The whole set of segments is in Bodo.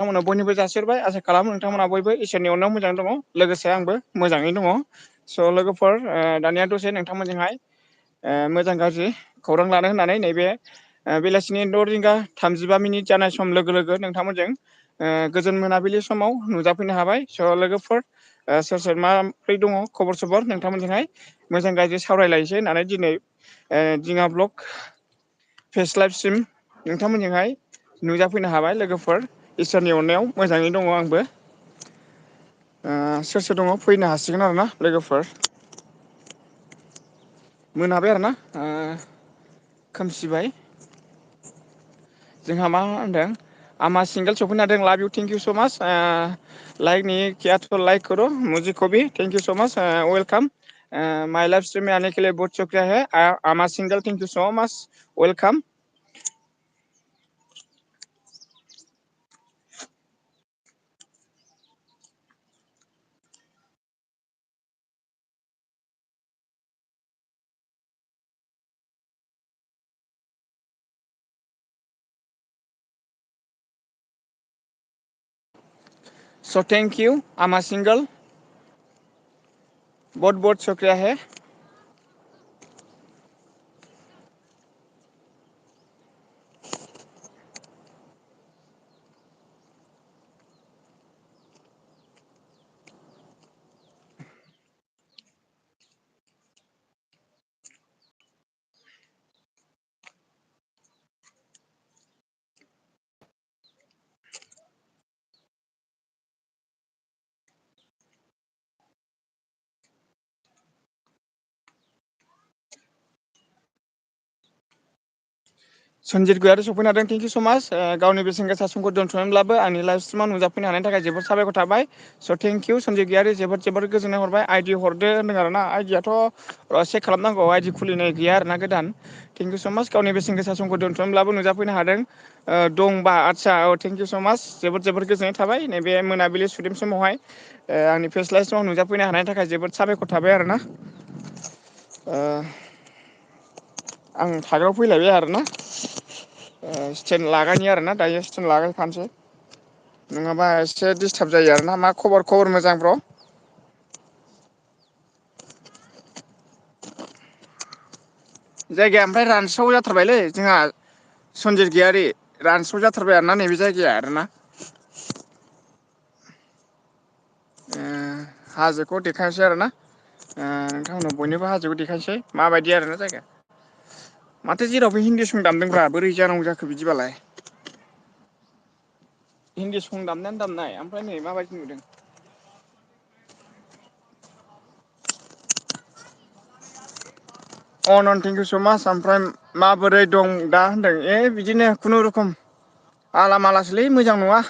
नोंथांमोना बयनिबो जासिहरबाय आसा खालामो नोंथांमोना बयबो इसोरनि अननायाव मोजाङै दङ लोगोसे आंबो मोजाङै दङ। स' लोगोफोर दानिया दसे नोंथांमोनजोंहाय मोजां गाज्रि खौरां लानो होननानै नैबे बेलासिनि 6:35 जानाय सम लोगो लोगो नोंथांमोनजों गोजोन मोनाबिलि समाव नुजाफैनो हाबाय स' लोगोफोर सोर सोर माब्रै दङ खबर सबर नोंथांमोनजोंहाय मोजां गाज्रि सावरायलायनोसै होननानै दिनै दिङा ब्लक फेस लाइभसिम नोंथांमोनजोंहाय नुजाफैनो हाबाय लोगोफोर इसोरनि अननायाव मोजाङै दङ आंबो सोर सोर दङ फैनो हासिगोन आरोना लोगोफोर मोनाबाय आरोना खोमसिबाय जोंहा मा होनदों आमा सिंगोल सफैनो हादों लाभ इउ थेंक इउ स' माच लाइक नि किया तो लाइक करो मुझे को भी thank you so much welcome माय लाइफ स्ट्रीम में आने के लिए बहुत शुक्रिया है आमा single thank you so much welcome so thank you आमा सिंगल बहुत बहुत शुक्रिया है सनजित गयारि सफैनो हादों थेंक इउ स' माच गावनि बेसेन गोसा समखौ दोन्थ'नानैब्लाबो आंनि लाइफ स्ट्रिमाव नुजाफैनो हानायनि थाखाय जोबोद साबायखर थाबाय स' थेंक इउ सनजित गयारि जोबोद जोबोद गोजोननाय हरबाय आइडि हरदो होनदों आरोना आइडियाथ' चेक खालामनांगौ आइडि खुलिनाय गैया आरोना गोदान थेंक इउ स' माच गावनि बेसेन गोसा समखौ दोन्थ'नोब्लाबो नुजाफैनो हादों दंबा आदसा औ थेंक इउ स' माच जोबोद जोबोद गोजोननाय थाबाय नैबे मोनाबिलि सुदेम समावहाय आंनि फेस्ला समाव नुजाफैनो हानायनि थाखाय जोबोद साबायखर थाबाय आरोना आं थाग्रायाव फैलायबाय आरोना स्टेन लागायनि आरोना दायो स्टेन लागायफानोसै नङाबा एसे डिस्टार्ब जायो आरोना मा खबर मोजां ब्र' जायगाया ओमफ्राय रानस्राव जाथारबायलै जोंहा सनजित गैयारि रानस्राव जाथारबाय आरोना नैबे जायगाया आरोना हाजोखौ देखायनोसै आरोना नोंथांमोननो बयनोबो हाजोखौ देखायनोसै माबायदि आरोना जायगाया माथो जेरावबो हिन्दी सं दामदोंब्रा बोरै जानांगौ जाखो बिदिबालाय हिन्दी सं दामनायानो दामनाय ओमफ्राय नै माबायदि नुदों अ नन थेंक इउ स' माच ओमफ्राय माबोरै दं दा होनदों बिदिनो खुनुरुखुम आला मालासोलै मोजां नङा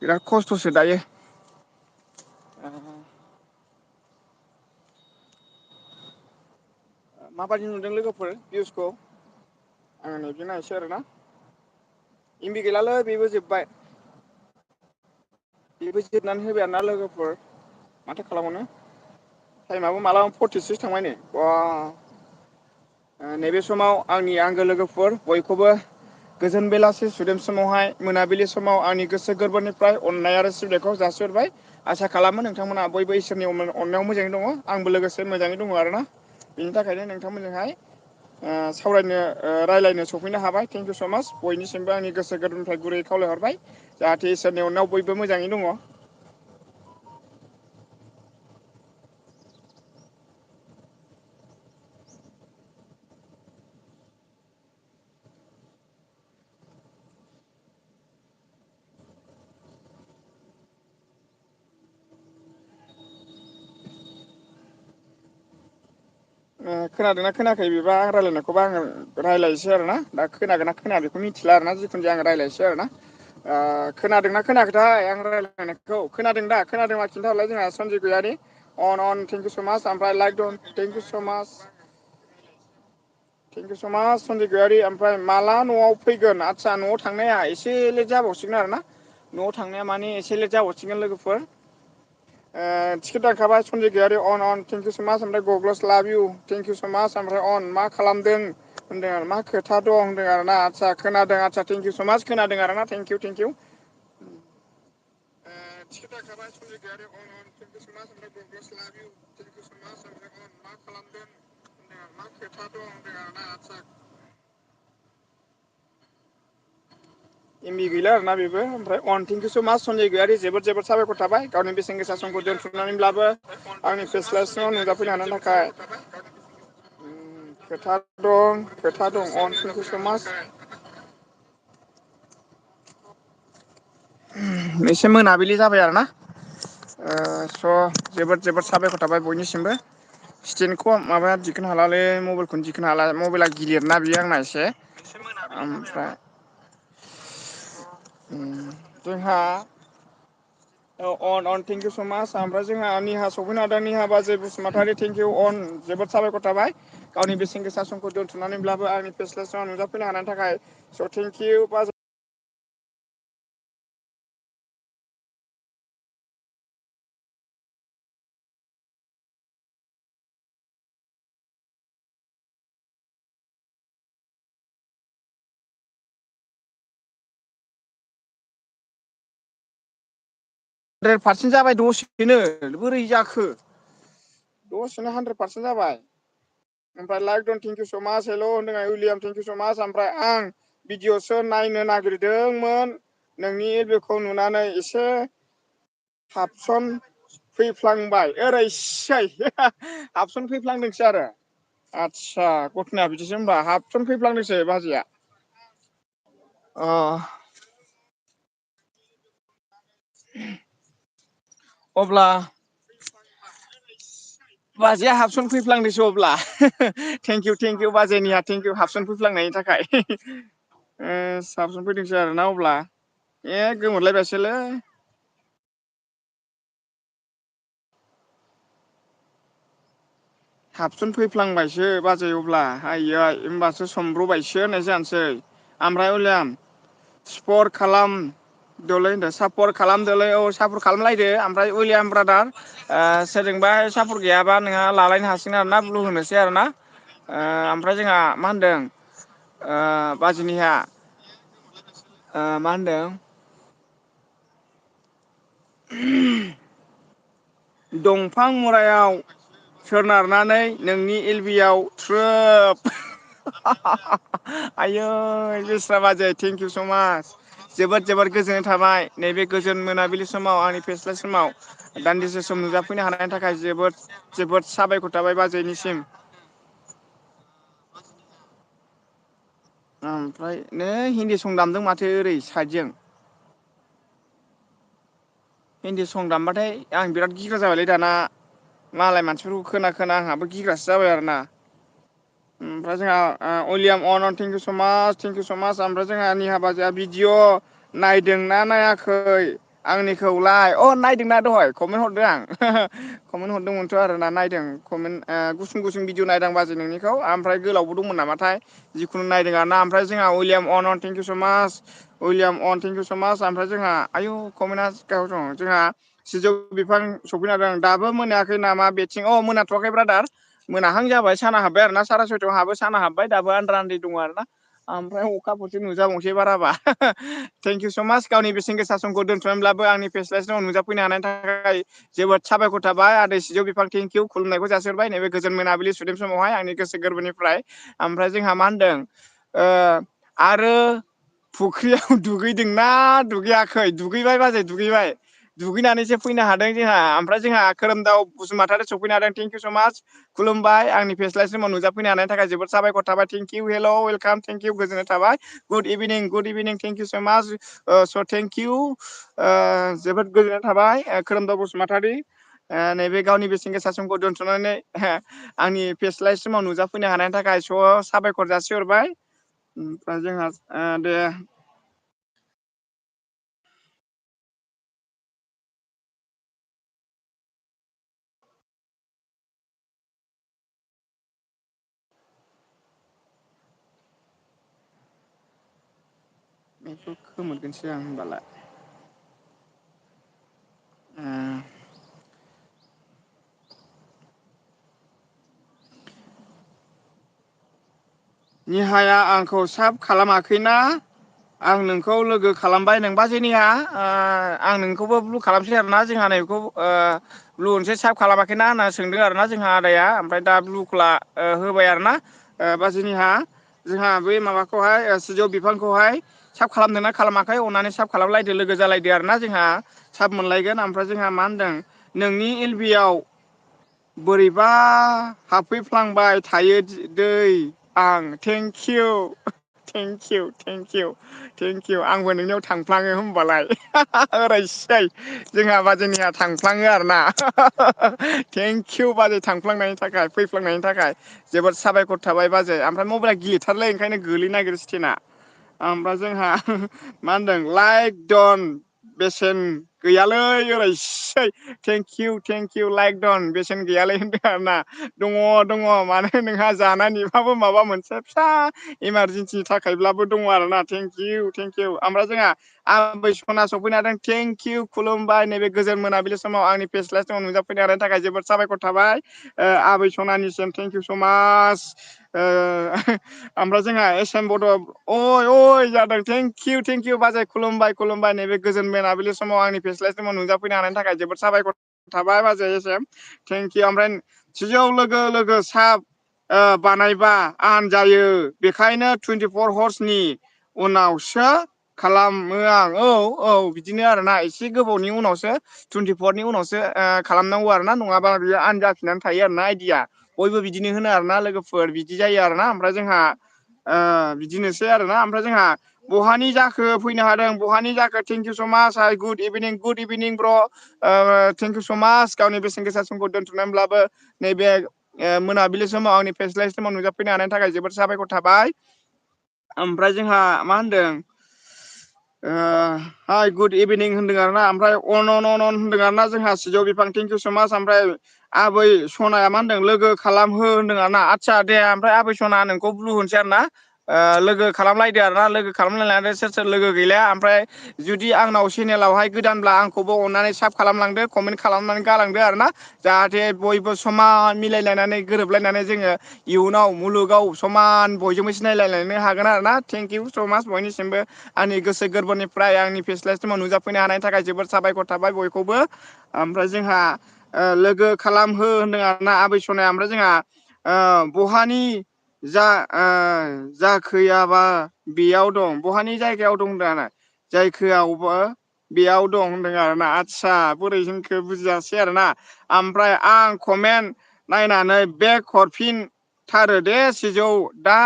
बिराद खस्थ'सो दायो माबायदि नुदों लोगोफोर भिउसखौ आङो नैबे नायनोसै आरोना एमबि गैलालै बेबो जोब्बाय बेबो जोबनानै होबाय आरोना लोगोफोर माथो खालामबावनो टाइमाबो मालाबा 46 थांबाय नै बा नैबे समाव आंनि आंगो लोगोफोर बयखौबो गोजोन बेलासि सुदेम समावहाय मोनाबिलि समाव आंनि गोसो गोरबोनिफ्राय अननाय आरो सिबिनायखौ जासिहरबाय आसा खालामो नोंथांमोना बयबो इसोरनि अननायाव मोजाङै दङ आंबो लोगोसे मोजाङै दङ आरोना बिनि थाखायनो नोंथांमोनजोंहाय सावरायनो रायज्लायनो सफैनो हाबाय थेंक इउ स' माच बयनिसिमबो आंनि गोसो गोरबोनिफ्राय गुरै खावलायहरबाय जाहाथे इसोरनि अननायाव बयबो मोजाङै दङ खोनादोंना खोनायाखै बेबा आं रायज्लायनायखौबा आङो रायज्लायनोसै आरोना दा खोनागोना खोनाया बेखौ मिथिला आरोना जिखुनु जाया आं रायज्लायनोसै आरोना खोनादोंना खोनायाखैथाय आं रायज्लायनायखौ खोनादों दा खोनादोंबा खिन्थाहरलाय जोंहा सनजिब गयारि अन थेंक इउ स' माच ओमफ्राय लाइक दन थेंक इउ स' माच थेंक इउ स' माच सनजिब गयारि ओमफ्राय माला न'आव फैगोन आदसा न'आव थांनाया एसे लेट जाबावसिगोन आरोना न'आव थांनाया माने एसे लेट जाबावसिगोन लोगोफोर टिकेट दानखाबाय सनजिब गयारि अन थेंक इउ स' माच ओमफ्राय गग'लस लाभ you thank you so' much ओमफ्राय अन मा खालामदों होनदों आरो मा खोथा दं होनदों आरो ना आदसा खोनादों आदसा थेंकिउ स माच खोनादों आरो ना थेंकिउ थेंकिउ थिग थाखाबाय सनजय गयारि अन थेंकिउ स माच ओमफ्राय गगस लाभ इउ थेंकिउ स माच ओमफ्राय अन मा खालामदों होनदों मा खोथा दं होनदों आरो ना आदसा एमबि गैला आरोना बेबो ओमफ्राय अन थेंकिउ स माच सनजय गयारि जोबोद जोबोद साबायखर थाबाय गावनि बेसेन गोसा समखौ दोनथुमनानैब्लाबो आंनि फेस्लासिमाव नुजाफैनो हानायनि थाखाय खोथा दं अन थेंकिउ स माच एसे मोनाबिलि जाबाय आरो ना स' जोबोद जोबोद साबायखर थाबाय बयनिसिमबो स्टेन्डखौ माबाया दिखोनो हालालै मबाइलखौनो दिखोनो हाला मबाइला गिलिरना बियो आंना एसे ओमफ्राय जोंहा अन थेंकिउ स माच ओमफ्राय जोंहा निहा सफैनो हादों निहा बाजै बसुमतारी थेंकिउ अन जोबोद साबायखर थाबाय गावनि बेसेन गोसा समखौ दोन्थ'नानैब्लाबो आंनि फेस्लासिमाव नुजाफैनो हानायनि थाखाय स' थेंकिउ बाजै पारसेन्ट जाबाय दसेनो बोरै जाखो दसेनो 100% जाबाय ओमफ्राय लाइक दन थेंकिउ स माच हेल' होनदों उइलियाम थेंकिउ स माच ओमफ्राय आं भिडिअ'सो नायनो नागिरदोंमोन नोंनि बेखौ नुनानै एसे हाबसन फैफ्लांबाय ओरैसै हाबसन फैफ्लांदोंसो आरो आदसा घटनाया बिदिसो होनबा हाबसन फैफ्लांदोंसो बाजैया अ अब्ला बाजैया हाबसन फैफ्लांदोंसो अब्ला थेंकिउ बाजै निया थेंकिउ हाबसन फैफ्लांनायनि थाखाय साबसन फैदोंसै आरोना अब्ला गोमोरलायबायसोलै हाबसन फैफ्लांबायसो बाजै अब्ला आइयै होमबासो समब्रबायसो होननाय जानोसै ओमफ्राय उलियाम स्पर खालाम दलै होनदो सापर्ट खालामदोलै औ सापर्ट खालामलायदो ओमफ्राय उइलियाम ब्रादार सोरजोंबा सापर्ट गैयाबा नोंहा लालायनो हासिगोन आरोना ब्लु होनोसै आरोना ओमफ्राय जोंहा मा होनदों बाजिनिया मा होनदों दंफां मुरायाव सोनारनानै नोंनि एलबिआव थ्रोब आयै बेस्रा बाजै थेंकिउ स माच जोबोद जोबोद गोजोननाय थाबाय नैबे गोजोन मोनाबिलि समाव आंनि फेस्ला समाव दान्दिसे सम नुजाफैनो हानायनि थाखाय जोबोद जोबोद साबायखर थाबाय बाजैनिसिम ओमफ्राय नै हिन्दी सं दामदों माथो ओरै साइदजों हिन्दी सं दामबाथाय आं बिराद गिग्रा जाबायलै दाना मालाय मानसिफोरखौ खोना आंहाबो गिग्रासो जाबाय आरो ना ओमफ्राय जोंहा अलियाम अन थेंकिउ स माच ओमफ्राय जोंहा निहा बाजैया भिडिअ' नायदोंना नायाखै आंनिखौलाय नायदोंना दहाय कमेन्ट हरदों आं कमेन्ट हरदोंमोनथ' आरोना नायदों कमेन्ट गुसुं गुसुं भिडिअ नायदां बाजै नोंनिखौ ओमफ्राय गोलावबो दंमोन नामाथाय जिखुनु नायदों आरोना ओमफ्राय जोंहा उइलियाम अन थेंकिउ स माच उइलियाम अन थेंकिउ स माच ओमफ्राय जोंहा आयु कमेन्टआ गाहायाव दं जोंहा सिजौ बिफां सफैनो हादों दाबो मोनायाखै नामा बेथिं मोनाथ'वाखै ब्रादार मोनाहां जाबाय साना हाब्बाय आरो ना 6:30 हाबो साना हाब्बाय दाबो आद्रा आद्रि दङ आरो ना ओमफ्राय अखाफोरसो नुजाबावनोसै बाराबा थेंकिउ स माच गावनि बेसेन गोसा समखौ दोन्थ'नानैब्लाबो आंनि फेस्लासिमाव नुजाफैनो हानायनि थाखाय जोबोद साबायखर थाबाय आदै सिजौ बिफां थेंकिउ खुलुमनायखौ जासिहरबाय नैबे गोजोन मोनाबिलि सुदेम समावहाय आंनि गोसो गोरबोनिफ्राय ओमफ्राय जोंहा मा होनदों आरो फुख्रियाव दुगैदोंना दुगैयाखै दुगैबाय बाजै दुगैबाय दुगैनानैसो फैनो हादों जोंहा ओमफ्राय जोंहा खोरोमदाव बसुमतारी सफैनो हादों थेंकिउ स माच खुलुमबाय आंनि फेस्लासिमाव नुजाफैनो हानायनि थाखाय जोबोद साबायखर थाबाय थेंकिउ हेल' वेलकाम थेंकिउ गोजोननाय थाबाय गुड इभिनिं थेंकिउ स माच स' थेंकिउ जोबोद गोजोननाय थाबाय खोरोमदाव बसुमतारी नैबे गावनि बेसेन गोसा समखौ दोनथ'नानै आंनि फेस्लासिमाव नुजाफैनो हानायनि थाखाय स' साबायखर जासिहरबाय ओमफ्राय जोंहा दे बेखौ खोमोरगोनसो आं होनबालाय निहाया आंखौ साब खालामाखैना आं नोंखौ लोगो खालामबाय नोंबा जेनिहा आं नोंखौबो ब्लु खालामसै आरोना जोंहा नैखौ ब्लु मोनसे साब खालामाखैना होनना सोंदों आरोना जोंहा आदाया ओमफ्राय दा ब्लुखौ होबाय आरोना बाजैनिहा जोंहा बै माबाखौहाय सिजौ बिफांखौहाय साब खालामदोंना खालामाखै अननानै साब खालामलायदो लोगो जालायदो आरोना जोंहा साब मोनलायगोन ओमफ्राय जोंहा मा होनदों नोंनि एलबियाव बोरैबा हाबफैफ्लांबाय थायो दै आं थेंकिउ थेंकिउ थेंकिउ थेंकिउ आंबो नोंनियाव थांफ्लाङो होमबालाय ओरैसै जोंहा बाजैनिया थांफ्लाङो आरोना थेंकिउ बाजै थांफ्लांनायनि थाखाय फैफ्लांनायनि थाखाय जोबोद साबायखर थाबाय बाजै ओमफ्राय मबाइला गिलिरथारलै ओंखायनो गोलैनो नागिरो स्क्रिना ओमफ्राय जोंहा मा होनदों लाइक दन बेसेन गैयालै ओरैसै थेंकिउ थेंकिउ लाइक दन बेसेन गैयालै होनदों आरोना दङ दङ मानो नोंहा जानानैबाबो माबा मोनसे फिसा इमारजेन्सिनि थाखायब्लाबो दङ आरोना थेंकिउ थेंकिउ ओमफ्राय जोंहा आबै सना सफैनो हादों थेंकिउ खुलुमबाय नैबे गोजोन मोनाबिलि समाव आंनि फेस्ला समाव नुजाफैनो हानायनि थाखाय जोबोद साबायखर थाबाय आबै सनानिसिम थेंकिउ स माच ओमफ्राय जोंहा एस एम बड' अइ अइ जादों थेंकिउ थेंकिउ बाजै खुलुमबाय खुलुमबाय नैबे गोजोन मोनाबिलि समाव आंनि फेस्ला समाव नुजाफैनो हानायनि थाखाय जोबोद साबायखर थाबाय बाजै एसेम थेंकिउ ओमफ्राय सिजौ लोगो लोगो साब बानायबा आन जायो बेखायनो 24 हर्सनि उनावसो खालामो आं औ औ बिदिनो आरोना एसे गोबावनि उनावसो 24नि उनावसो खालामनांगौ आरो ना नङाबा बियो आनजाफिननानै थायो आरोना आइदिया बयबो बिदिनो होनो आरोना लोगोफोर बिदि जायो आरोना ओमफ्राय जोंहा बिदिनोसै आरोना ओमफ्राय जोंहा बहानि जाखो फैनो हादों बहानि जाखो थेंकिउ स माच हाइ गुड इभिनिं ब्र थेंकिउ स माच गावनि बेसेन गोसा समखौ दोनथ'नानैब्लाबो नैबे मोनाबिलि समाव आंनि फेस्ला समाव नुजाफैनो हानायनि थाखाय जोबोद साबायखर थाबाय ओमफ्राय जोंहा मा होनदों हाइ गुड इभिनिं होनदों आरोना ओमफ्राय अन अन अन अन होनदों आरोना जोंहा सिजौ बिफां थेंकिउ स माच ओमफ्राय आबै सनाया मा होनदों लोगो खालामहो होनदों आरोना आदसा दे ओमफ्राय आबै सना नोंखौ ब्लु होनसै आरोना लोगो खालामलायदो आरोना लोगो खालामलायनानै सोर सोर लोगो गैलाया ओमफ्राय जुदि आंनाव चेनेलावहाय गोदानब्ला आंखौबो अननानै साब खालामलांदो कमेन्ट खालामनानै गालांदो आरोना जाहाथे बयबो समान मिलायलायनानै गोरोबलायनानै जोङो इयुनाव मुलुगाव समान बयजोंबो सिनायलायलायनो हागोन आरो ना थेंकिउ स माच बयनिसिमबो आंनि गोसो गोरबोनिफ्राय आंनि फेस्ला समाव नुजाफैनो हानायनि थाखाय जोबोद साबायखर थाबाय बयखौबो ओमफ्राय जोंहा लोगो खालामहो होनदों आरोना आबै सनाया ओमफ्राय जोंहा बहानि जाखोयाबा बेयाव दं बहानि जायगायाव दं दाना जायखोआवबो बेयाव दं होनदों आरोना आदसा बोरै होनखो बुजियासै आरोना ओमफ्राय आं कमेन्ट नायनानै बेग हरफिनथारो दे सिजौ दा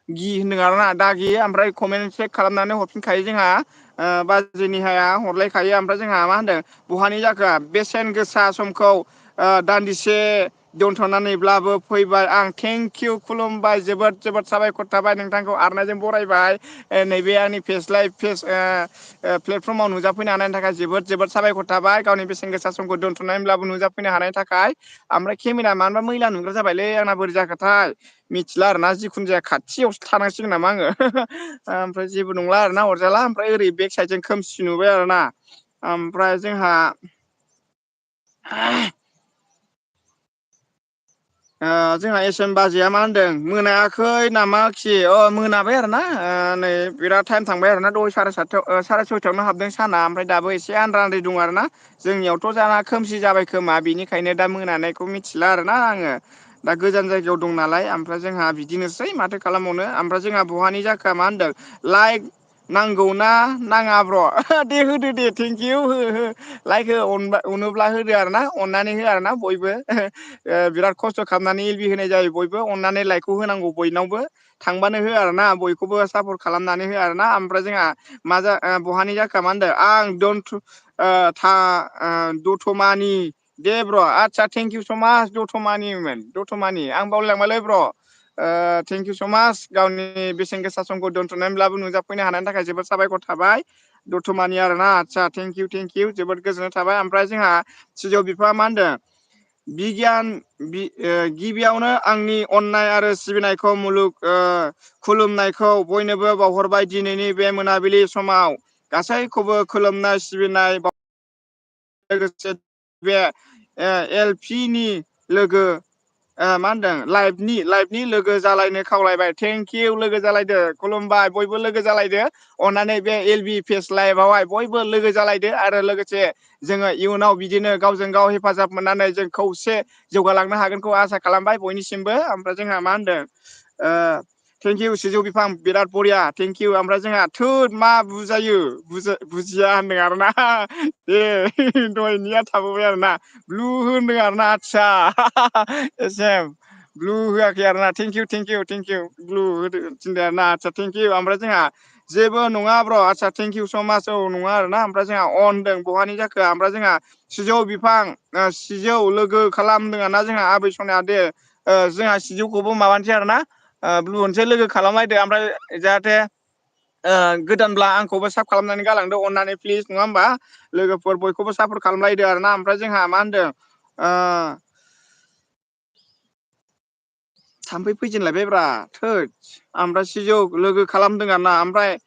गि होनदों आरोना दा गि ओमफ्राय कमेन्ट सेक खालामनानै हरफिनखायो जोंहा बाजैनिहाया हरलायखायो ओमफ्राय जोंहा मा होनदों बहानि जाखो बेसेन गोसा समखौ दान्दिसे दोनथ'नानैब्लाबो फैबाय आं थेंकिउ खुलुमबाय जोबोद जोबोद साबायखर थाबाय नोंथांखौ आरनायजों बरायबाय नैबे आंनि प्लेटफर्माव नुजाफैनो हानायनि थाखाय जोबोद जोबोद साबायखर थाबाय गावनि बेसेन गोसा समखौ दोन्थ'नानैब्लाबो नुजाफैनो हानायनि थाखाय ओमफ्राय केमेरा मानोबा मैला नुग्रा जाबायलै आंना बोरै जाखोथाय मिथिला आरोना जिखुनु जाया खाथियावसो थानांसिगोन नामा आङो ओमफ्राय जेबो नंला आरोना अरजाला ओमफ्राय ओरै बेक साइदजों खोमसि नुबाय आरोना ओमफ्राय जोंहा जोंहा एस एम बाजैया मा होनदों मोनायाखै नामा खि मोनाबाय आरोना नै बिराद टाइम थांबाय आरोना दय साराय सयथायावनो हाबदों साना ओमफ्राय दाबो एसे आद्रा आद्रि दं आरोना जोंनियावथ' जाना खोमसि जाबाय खोमा बिनिखायनो दा मोनानायखौ मिथिला आरोना आङो दा गोजान जायगायाव दं नालाय ओमफ्राय जोंहा बिदिनोसै माथो खालामबावनो ओमफ्राय जोंहा बहानि जाखोआ मा होनदों लाइक नांगौना नाङाब्र' दे होदो दे थेंकिउ हो हो लाइक हो अनोब्ला होदो आरो ना अननानै हो आरो ना बयबो बिराद खस्थ' खालामनानै एलबि होनाय जायो बयबो अननानै लाइकखौ होनांगौ बयनावबो थांबानो हो आरो ना बयखौबो सापर्ट खालामनानै हो आरो ना ओमफ्राय जोंहा बहानि जाखो मा होनदों आं दथमानि दे ब्र' आदसा थेंकिउ स माच दथमानि आं बावलायलांबायलै ब्र' थेंकिउ स माच गावनि बेसेन गोसा समखौ दोन्थ'नानैब्लाबो नुजाफैनो हानायनि थाखाय जोबोद साबायखर थाबाय दथमानि आरोना आदसा थेंकिउ जोबोद गोजोननाय थाबाय ओमफ्राय जोंहा सिजौ बिफाङा मा होनदों गिबियावनो आंनि अननाय आरो सिबिनायखौ खुलुमनायखौ बयनोबो बावहरबाय दिनैनि बे मोनाबिलि समाव गासैखौबो खुलुमनाय सिबिनाय लोगोसे बे एल पि नि लोगो मा होनदों लाइभनि लोगो जालायनो खावलायबाय थेंक इउ लोगो जालायदो खुलुमबाय बयबो लोगो जालायदो अननानै बे एल बि फेस लाइभआवहाय बयबो लोगो जालायदो आरो लोगोसे जोङो इयुनाव बिदिनो गावजों गाव हेफाजाब मोननानै जों खौसे जौगालांनो हागोनखौ आसा खालामबाय बयनिसिमबो ओमफ्राय जोंहा मा होनदों थेंक इउ सिजौ बिफां बिराद बरिया थेंक इउ ओमफ्राय जोंहा थोद मा बुजायो बुजिया होनदों आरोना दे दहायनिया थाबोबाय आरोना ब्लु होनदों आरोना आदसा एसेम ब्लु होआखै आरोना थेंक इउ ब्लु होदो थिनदो आरोना आदसा थेंक इउ ओमफ्राय जोंहा जेबो नङा ब्र' आदसा थेंक इउ स माच औ नङा आरोना ओमफ्राय जोंहा अन होनदों बहानि जाखो ओमफ्राय जोंहा सिजौ बिफां सिजौ लोगो खालामदों ना जोंहा आबै सनाया दे जोंहा सिजौखौबो माबानोसै आरोना ब्लु मोनसे लोगो खालामलायदो ओमफ्राय जाहाथे गोदानब्ला आंखौबो साब खालामनानै गालांदो अननानै प्लिज नङा होमबा लोगोफोर बयखौबो सापर्ट खालामलायदो आरोना ओमफ्राय जोंहा मा होनदों थाम्फै फैजेनलायबायब्रा थोद ओमफ्राय सिजौ लोगो खालामदों आरोना ओमफ्राय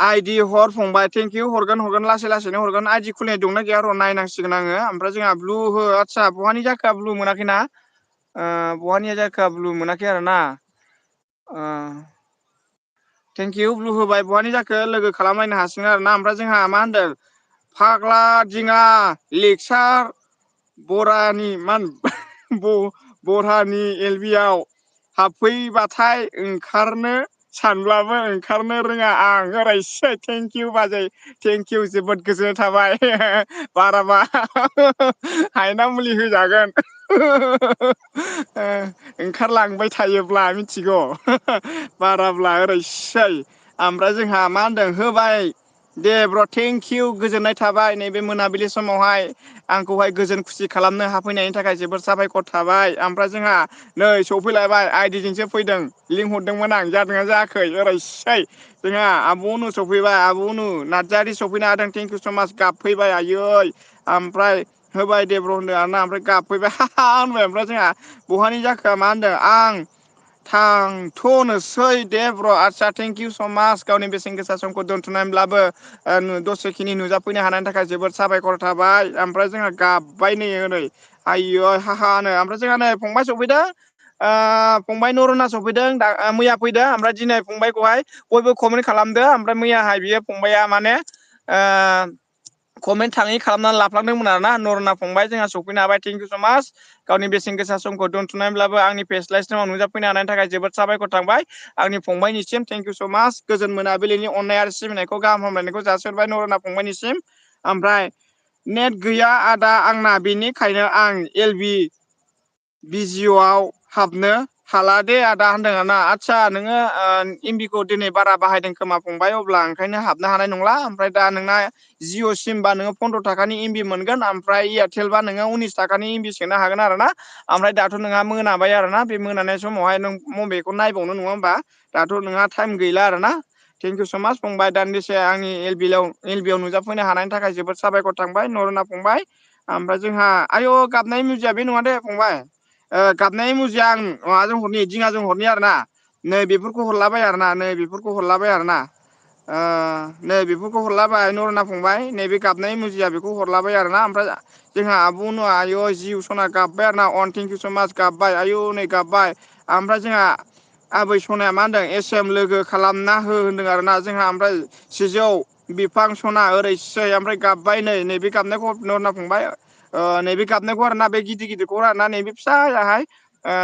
आइदि हर फंबाय थेंक इउ हरगोन लासै लासैनो हरगोन आइदि खुलिनाय दंना गैया र' नायनांसिगोन आङो ओमफ्राय जोंहा ब्लु हो आदसा बहानि जाखोआ ब्लु मोनाखैना बहानिया जाखोआ ब्लु मोनाखै आरोना थेंक इउ ब्लु होबाय बहानि जाखो लोगो खालामलायनो हासिगोन आरोना ओमफ्राय जोंहा मा होनदों फाग्ला दिङा लेक्सार बरानि बरहानि एल बि आव हाबफैबाथाय ओंखारनो सानब्लाबो ओंखारनो रोङा आं ओरैसै थेंक इउ बाजै थेंक इउ जोबोद गोजोननाय थाबाय बाराबा हायना मुलि होजागोन ओंखारलांबाय थायोब्ला मिथिगौ बाराब्ला ओरैसै ओमफ्राय जोंहा मा होनदों होबाय दे ब्र' थेंक इउ गोजोननाय थाबाय नैबे मोनाबिलि समावहाय आंखौहाय गोजोन खुसि खालामनो हाफैनायनि थाखाय जोबोद साबायखर थाबाय ओमफ्राय जोंहा नै सफैलायबाय आइदिजोंसो फैदों लिंहरदोंमोन आं जादोंना जायाखै ओरैसै जोंहा आब' अनु सफैबाय आब' अनु नार्जारि सफैनो हादों थेंक इउ स माच गाबफैबाय आयै ओमफ्राय होबाय देब्र' होनदों आरोना ओमफ्राय गाबफैबाय होनबाय ओमफ्राय जोंहा बहानि जाखोआ मा होनदों आं थांथ'नोसै दे ब्र' आदसा थेंक इउ स माच गावनि बेसेन गोसा समखौ दोनथ'नानैब्लाबो दसेखिनि नुजाफैनो हानायनि थाखाय जोबोद साबायखर थाबाय ओमफ्राय जोंहा गाबबाय नै ओरै आइयै हानो ओमफ्राय जोंहा नै फंबाय सफैदों फंबाय नरना सफैदों मैया फैदों ओमफ्राय दिनै फंबायखौहाय बयबो कमेन्ट खालामदो ओमफ्राय मैयाहाय बियो फंबाया माने कमेन्ट थाङै खालामनानै लाफ्लांदोंमोन आरोना नरना फंबाय जोंहा सफैनो हाबाय थेंक इउ स माच गावनि बेसेन गोसा समखौ दोनथुमनानैब्लाबो आंनि फेस्लाइसिमाव नुजाफैनो हानायनि थाखाय जोबोद साबायखर थांबाय आंनि फंबायनिसिम थेंक इउ स माच गोजोन मोनाबिलिनि अननाय आरो सिबिनायखौ गाहाम हामलायनायखौ जासिहरबाय नरना फंबायनिसिम ओमफ्राय नेट गैया आदा आंना बेनिखायनो आं एल बि बिजिअ'आव हाबनो हाला दे आदा होनदों आरोना आदसा नोङो एमबिखौ दिनै बारा बाहायदों खोमा फंबाय अब्ला ओंखायनो हाबनो हानाय नंला ओमफ्राय दा नोंना जिअ' सिमबा नोङो 15 थाखानि एमबि मोनगोन ओमफ्राय एयारटेलबा नोङो 19 थाखानि एमबि सोनो हागोन आरो ना ओमफ्राय दाथ' नोंहा मोनाबाय आरोना बे मोनानाय समावहाय नों मबेखौ नायबावनो नङा होमबा दाथ' नोंहा टाइम गैला आरोना थेंक इउ स माच फंबाय दान्दिसे आंनि एल बि आव नुजाफैनो हानायनि थाखाय जोबोद साबायखर थांबाय नरना फंबाय ओमफ्राय जोंहा आयौ गाबनाय मिउजिया बे नङा दे फंबाय गाबनाय मुजिया आं माबाजों हरनि दिङाजों हरनि आरोना नै बेफोरखौ हरलाबाय आरोना नै बेफोरखौ हरलाबाय आरोना नै बेफोरखौ हरलाबाय नरना फंबाय नैबे गाबनाय मुजिया बेखौ हरलाबाय आरोना ओमफ्राय जोंहा आब' अनु आयु जिउ सना गाबबाय आरो ना अन थेंक इउ स माच गाबबाय आयु नै गाबबाय ओमफ्राय जोंहा आबै सनाया मा होनदों एस एम लोगो खालामना हो होनदों आरोना जोंहा ओमफ्राय सिजौ बिफां सना ओरैसै ओमफ्राय गाबबाय नैबे गाबनायखौ नरना फंबाय नैबे गाबनायखौ आरोना बे गिदिर गिदिरखौ आरोना नैबे फिसायाहाय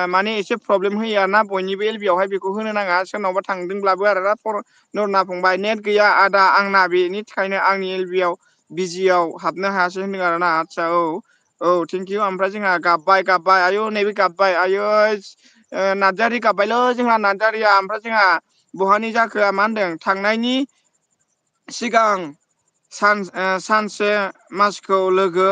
माने एसे प्रब्लेम होयो आरोना बयनिबो एल बि आवहाय बेखौ होनो नाङा सोरनावबा थांदोंब्लाबो आरोना नरना फंबाय नेट गैया आदा आंना बेनि थाखायनो आंनि एल बि आव बिजिआव हाबनो हायासै होनदों आरोना आदसा औ थेंक इउ ओमफ्राय जोंहा गाबबाय आयु नैबे गाबबाय आयै नार्जारि गाबबायलै जोंहा नार्जारिया ओमफ्राय जोंहा बहानि जाखोआ मा होनदों थांनायनि सिगां सानसे मासखौ लोगो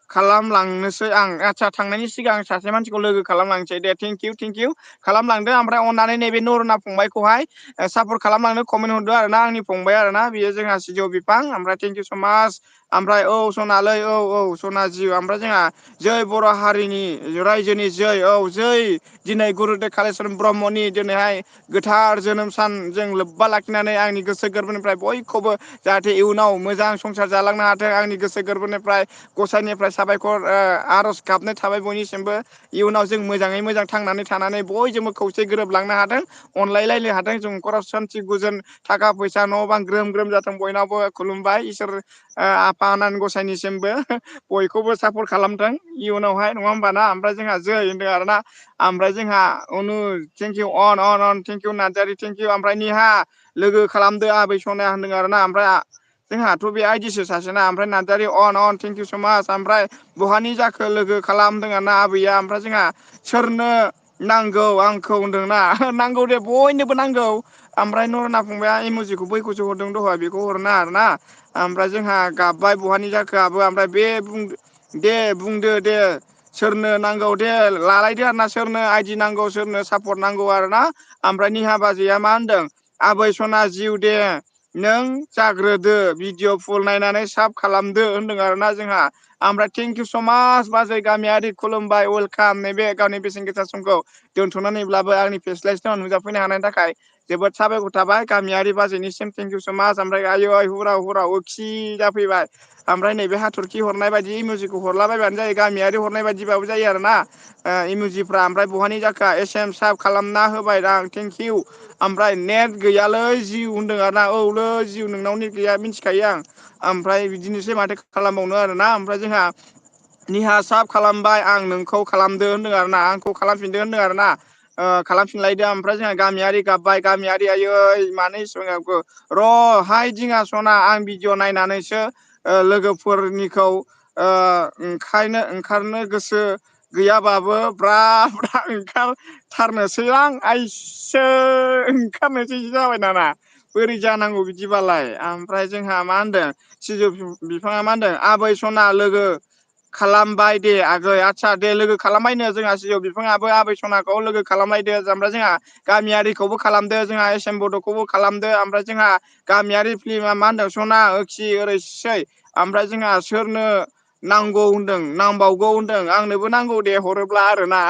खालामलांनोसै आं आदसा थांनायनि सिगां सासे मानसिखौ लोगो खालामलांनोसै दे थेंक इउ खालामलांदो ओमफ्राय अननानै नैबे नरना फंबायखौहाय सापर्ट खालामलांनो कमेन्ट हरदो आरोना आंनि फंबाय आरोना बियो जोंहा सिजौ बिफां ओमफ्राय थेंक इउ स माच ओमफ्राय औ सनालै औ सना जिउ ओमफ्राय जोंहा जै बर' हारिनि रायजोनि जै जै दिनै गुरुदेब कालिचरन ब्रह्मनि दिनैहाय गोथार जोनोम सान जों लोब्बा लाखिनानै आंनि गोसो गोरबोनिफ्राय बयखौबो जाहाथे इयुनाव मोजां संसार जालांनो हाथों आंनि गोसो गोरबोनिफ्राय गसाइनिफ्राय साबायखर आर'ज गाबनाय थाबाय बयनिसिमबो इयुनाव जों मोजाङै मोजां थांनानै थानानै बयजोंबो खौसे गोरोबलांनो हादों अनलायलायनो हादों जों न'खराव सान्थि गोजोन थाखा फैसा न' बां ग्रोम ग्रोम जाथों बयनावबो खुलुमबाय इसोर आफा आनान गसाइनिसिमबो बयखौबो सापर्ट खालामथों इयुनावहाय नङा होमबा ना ओमफ्राय जोंहा जै होनदों आरोना ओमफ्राय जोंहा अनु थेंकिउ अन थेंकिउ नार्जारि थेंकिउ ओमफ्राय निहा लोगो खालामदो आबै सनाया होनदों आरोना ओमफ्राय जोंहाथ' बे आइदिसो सासेना ओमफ्राय नार्जारि अन थेंकिउ स माच ओमफ्राय बहानि जाखो लोगो खालामदों आरोना आबैया ओमफ्राय जोंहा सोरनो नांगौ आंखौ होनदोंना नांगौ दे बयनोबो नांगौ ओमफ्राय नरना फंबाया इमजिखौ बैखौसो हरदों दहाय बेखौ हरनाङा आरोना ओमफ्राय जोंहा गाबबाय बहानि जाखोआबो ओमफ्राय बे बुंदो दे सोरनो नांगौ दे लालायदो आरो ना सोरनो आइदि नांगौ सोरनो सापर्ट नांगौ आरो ना ओमफ्राय निहा बाजैया मा होनदों आबै सना जिउ दे नों जाग्रोदो भिडिअ' फुल नायनानै साब खालामदो होनदों आरोना जोंहा ओमफ्राय थेंकिउ स माच बाजै गामियारि खुलुमबाय वेलकाम नैबे गावनि बेसेन गोसा समखौ दोनथ'नानैब्लाबो आंनि फेस्लायसनाव नुजाफैनो हानायनि थाखाय जोबोद साबायखर थाबाय गामियारि बाजैनिसिम थेंकिउ स माच ओमफ्राय आयै हुराव खि जाफैबाय ओमफ्राय नैबे हाथरखि हरनाय बायदि इमजिखौ हरलाबायबानो जायो गामियारि हरनाय बायदिबाबो जायो आरो ना इमजिफ्रा ओमफ्राय बहानि जाखो एस एम साब खालामना होबाय आं थेंकिउ ओमफ्राय नेट गैयालै जिउ होनदों आरोना औलै जिउ नोंनाव नेट गैया मिथिखायो आं ओमफ्राय बिदिनोसै माथो खालामबावनो आरोना ओमफ्राय जोंहा निहा साब खालामबाय आं नोंखौ खालामदो होनदों आरो ना आंखौ खालामफिनदो होनदों आरो ना खालामफिनलायदो ओमफ्राय जोंहा गामियारि गाबबाय गामियारि आयै मानो इसेबां गाबखो र' हाय दिङा सना आं भिडिअ' नायनानैसो लोगोफोरनिखौ ओंखारनो गोसो गैयाबाबो ब्रा ब्रा ओंखारथारनोसैलां आइसो ओंखारनोसैसो जाबाय दाना बोरै जानांगौ बिदिबालाय ओमफ्राय जोंहा मा होनदों सिजौ बिफाङा मा होनदों आबै सना लोगो खालामबाय दे आगै आदसा दे लोगो खालामबायनो जोंहा सिजौ बिफाङाबो आबै सनाखौ लोगो खालामलायदो ओमफ्राय जोंहा गामियारिखौबो खालामदो जोंहा एस एम बड'खौबो खालामदो ओमफ्राय जोंहा गामियारि फिल्मा मा होनदों सना ओरैसै ओमफ्राय जोंहा सोरनो नांगौ होनदों नांबावगौ होनदों आंनोबो नांगौ दे हरोब्ला आरोना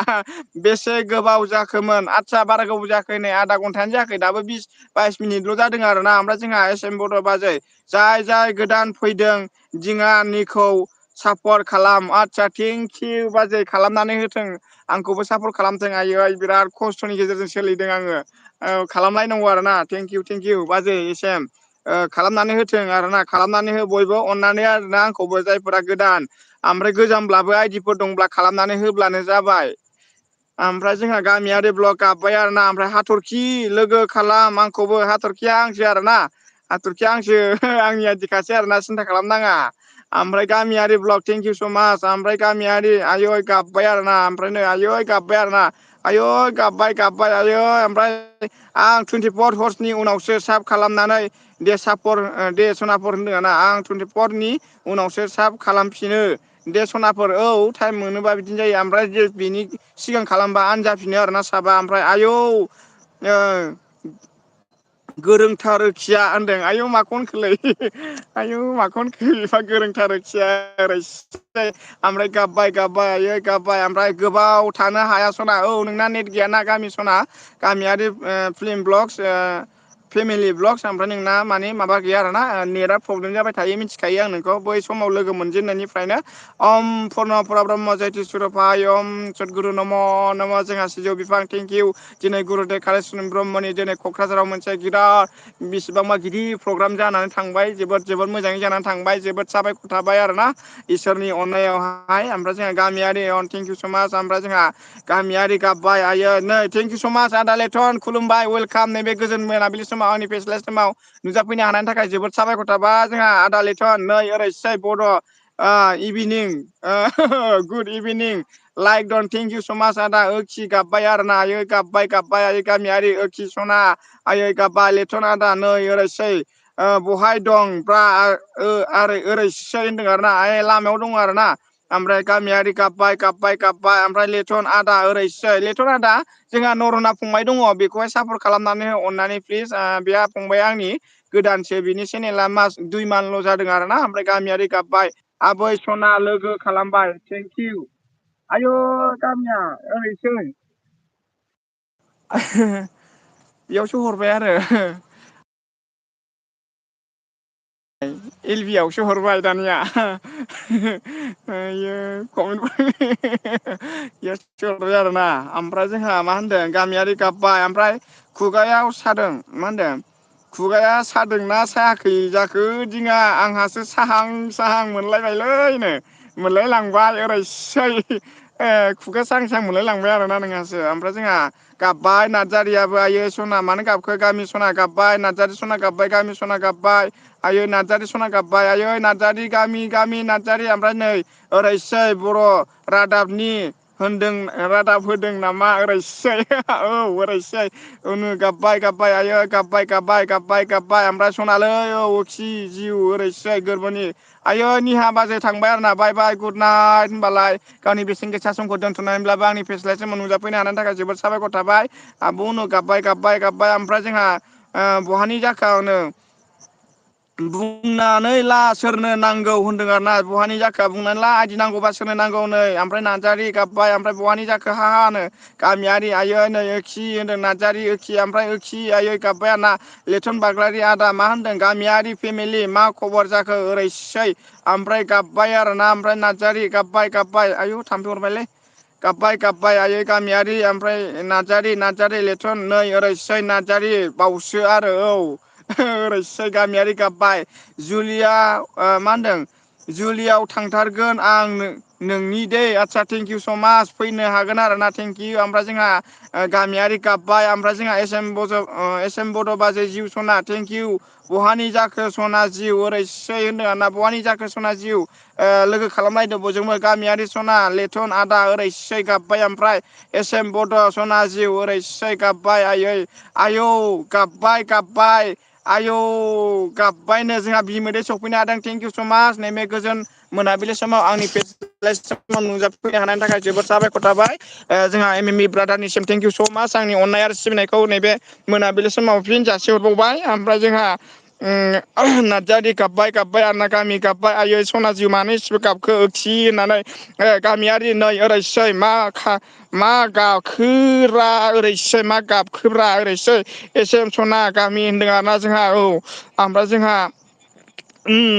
बेसे गोबाव जाखोमोन आदसा बारा गोबाव जायाखै नै आधा घन्टानो जायाखै दाबो 22 मिनिटल' जादों आरोना ओमफ्राय जोंहा एस एम बड' बाजै जाय गोदान फैदों दिङानिखौ सापर्ट खालाम आदसा थेंकिउ बाजै खालामनानै होथों आंखौबो सापर्ट खालामथों आयै बिराद खस्थ'नि गेजेरजों सोलिदों आङो खालामलायनांगौ आरोना थेंकिउ बाजै एसेम खालामनानै होथों आरोना खालामनानै हो बयबो अननानै आरोना आंखौबो जायफोरा गोदान ओमफ्राय गोजामब्लाबो आइदिफोर दंब्ला खालामनानै होब्लानो जाबाय ओमफ्राय जोंहा गामियारि ब्लक गाबबाय आरोना ओमफ्राय हाथरखि लोगो खालाम आंखौबो हाथरखिया आंसो आरोना हाथरखिया आंसो आंनि आइदिखासै आरोना सिन्था खालामनाङा ओमफ्राय गामियारि ब्लक थेंकिउ स माच ओमफ्राय गामियारि आयै गाबबाय आरोना ओमफ्राय नै आयै गाबबाय आरोना आयै गाबबाय आयै ओमफ्राय आं 24 हर्सनि उनावसो साब खालामनानै दे सापर दे सनाफोर होनदों ना आं 24नि उनावसो साब खालामफिनो दे सनाफोर औ टाइम मोनोबा बिदिनो जायो ओमफ्राय बेनि सिगां खालामबा आनजाफिनो आरोना साबा ओमफ्राय आयौ गोरोंथारोखिया होनदों आयौ माखौ होनखोलै आयौ माखौ होनखो एफा गोरोंथारोखिया ओरै ओमफ्राय गाबबाय आयै गाबबाय ओमफ्राय गोबाव थानो हाया सना औ नोंना नेट गैयाना गामि सना गामियारि फिल्म ब्लगस फेमिलि ब्लगस ओमफ्राय नोंना माने माबा गैया आरोना नेटआ प्रब्लेम जाबाय थायो मिथिखायो आं नोंखौ बै समाव लोगो मोनजेननायनिफ्रायनो ओम पुर्न ब्रह्म जयति सुरफाय ओम सदगुरु नम नम जोंहा सिजौ बिफां थेंकिउ दिनै गुरुदेब कालिचरन ब्रह्मनि दिनै क'क्राझाराव मोनसे गिदिर बेसेबांबा गिदिर प्रग्राम जानानै थांबाय जोबोद मोजाङै जानानै थांबाय जोबोद साबायखर थाबाय आरोना इसोरनि अननायावहाय ओमफ्राय जोंहा गामियारि थेंकिउ स माच ओमफ्राय जोंहा गामियारि गाबबाय आयै नै थेंकिउ स माच आदा लेथन खुलुमबाय वेलकाम नैबे गोजोन मोनाबिलि समाव आंनि फेस्ला समाव नुजाफैनो हानायनि थाखाय जोबोद साबायखर थाबाय जोंहा आदा लेथन नै ओरैसाय बड' इभिनिं गुड इभिनिं लाइक दन थेंकिउ स माच आदा खि गाबबाय आरोना आयै गाबबाय आयै गामियारि खि सना आयै गाबबाय लेथन आदा नै ओरैसै बहाय दं ब्रा ओरैसै होनदों आरोना लामायाव दङ आरोना ओमफ्राय गामियारि गाबबाय ओमफ्राय लेथन आदा ओरैसै लेथन आदा जोंहा नरना फंबाय दङ बेखौहाय सापर्ट खालामनानै अननानै प्लिज बे फंबाया आंनि गोदानसो बिनि चेनेला 2 मानल' जादों आरोना ओमफ्राय गामियारि गाबबाय आबै सना लोगो खालामबाय थेंकिउ आयु गामिया ओरैसै बेयावसो हरबाय आरो एल बि आवसो हरबाय दानिया ओयो हरबाय आरोना ओमफ्राय जोंहा मा होनदों गामियारि गाबबाय ओमफ्राय खुगायाव सादों मा होनदों खुगाया सादोंना सायाखै जाखो दिङा आंहासो साहां साहां मोनलायबायलैनो मोनलाय लांबाय ओरैसै खुगा सां सां मोनलाय लांबाय आरोना नोंहासो ओमफ्राय जोंहा गाबबाय नार्जारियाबो आयो सना मानो गाबखो गामि सना गाबबाय नार्जारि सना गाबबाय गामि सना गाबबाय आयै नार्जारि सना गाबबाय आयै नार्जारि गामि नार्जारि ओमफ्राय नै ओरैसै बर' रादाबनि होनदों रादाब होदों नामा ओरैसै औ ओरैसै उन गाबबाय गाबबाय आयै गाबबाय ओमफ्राय सनालै औ खि जिउ ओरैसै गोरबोनि आयै निहा बाजै थांबाय आरो ना बाय बाय गुड नाइट होनबालाय गावनि बेसेन गोसा समखौ दोनथ'नानैब्लाबो आंनि फेस्लायसोम नुजाफैनो हानायनि थाखाय जोबोद साबायखर थाबाय आब' उनु गाबबाय ओमफ्राय जोंहा बहानि जाखोनो बुंनानै ला सोरनो नांगौ होनदों आरो ना बहानि जाखो बुंनानै ला आइदि नांगौबा सोरनो नांगौ नै ओमफ्राय नार्जारि गाबबाय ओमफ्राय बहानि जाखो हा हानो गामियारि आयै नै ओखि होनदों नार्जारि ओखि ओमफ्राय ओखि आयै गाबबाय आरोना लेथन बाग्लारि आदा मा होनदों गामियारि फेमिलि मा खबर जाखो ओरैसै ओमफ्राय गाबबाय आरोना ओमफ्राय नार्जारि गाबबाय आयु थाम्फै अरबायलै गाबबाय आयै गामियारि ओमफ्राय नार्जारि लेथन नै ओरैसै नार्जारि बावसो आरो औ ओरैसै गामियारि गाबबाय जुलिया मा होनदों जुलियाव थांथारगोन आं नोंनि दै आदसा थेंकिउ स मास फैनो हागोन आरो ना थेंकिउ ओमफ्राय जोंहा गामियारि गाबबाय ओमफ्राय जोंहा एस एम बड' बाजै जिउ सना थेंकिउ बहानि जाखो सना जिउ ओरैसै होनदों आरोना बहानि जाखो सना जिउ लोगो खालामलायदो बयजोंबो गामियारि सना लेथन आदा ओरैसै गाबबाय ओमफ्राय एस एम बड' सना जिउ ओरैसै गाबबाय आयै आयौ गाबबाय आयौ गाबबायनो जोंहा बिमोदै सफैनो हादों थेंकिउ स मास नैबे गोजोन मोनाबिलि समाव आंनि नुजाफैनो हानायनि थाखाय जोबोद साबायखर थाबाय जोंहा एम एम इ ब्रादारनिसिम थेंकिउ स' माच आंनि अननाय आरो सिबिनायखौ नैबे मोनाबिलि समाव फिन जासिहरबावबाय ओमफ्राय जोंहा नार्जारि गाबबाय आरोना गामि गाबबाय आयै सना जिउ मानो इसेबो गाबखो खि होननानै गामियारि नै ओरैसै मा गाखोरा ओरैसै मा गाबखोब्रा ओरैसै एस एम सना गामि होनदों आरोना जोंहा औ ओमफ्राय जोंहा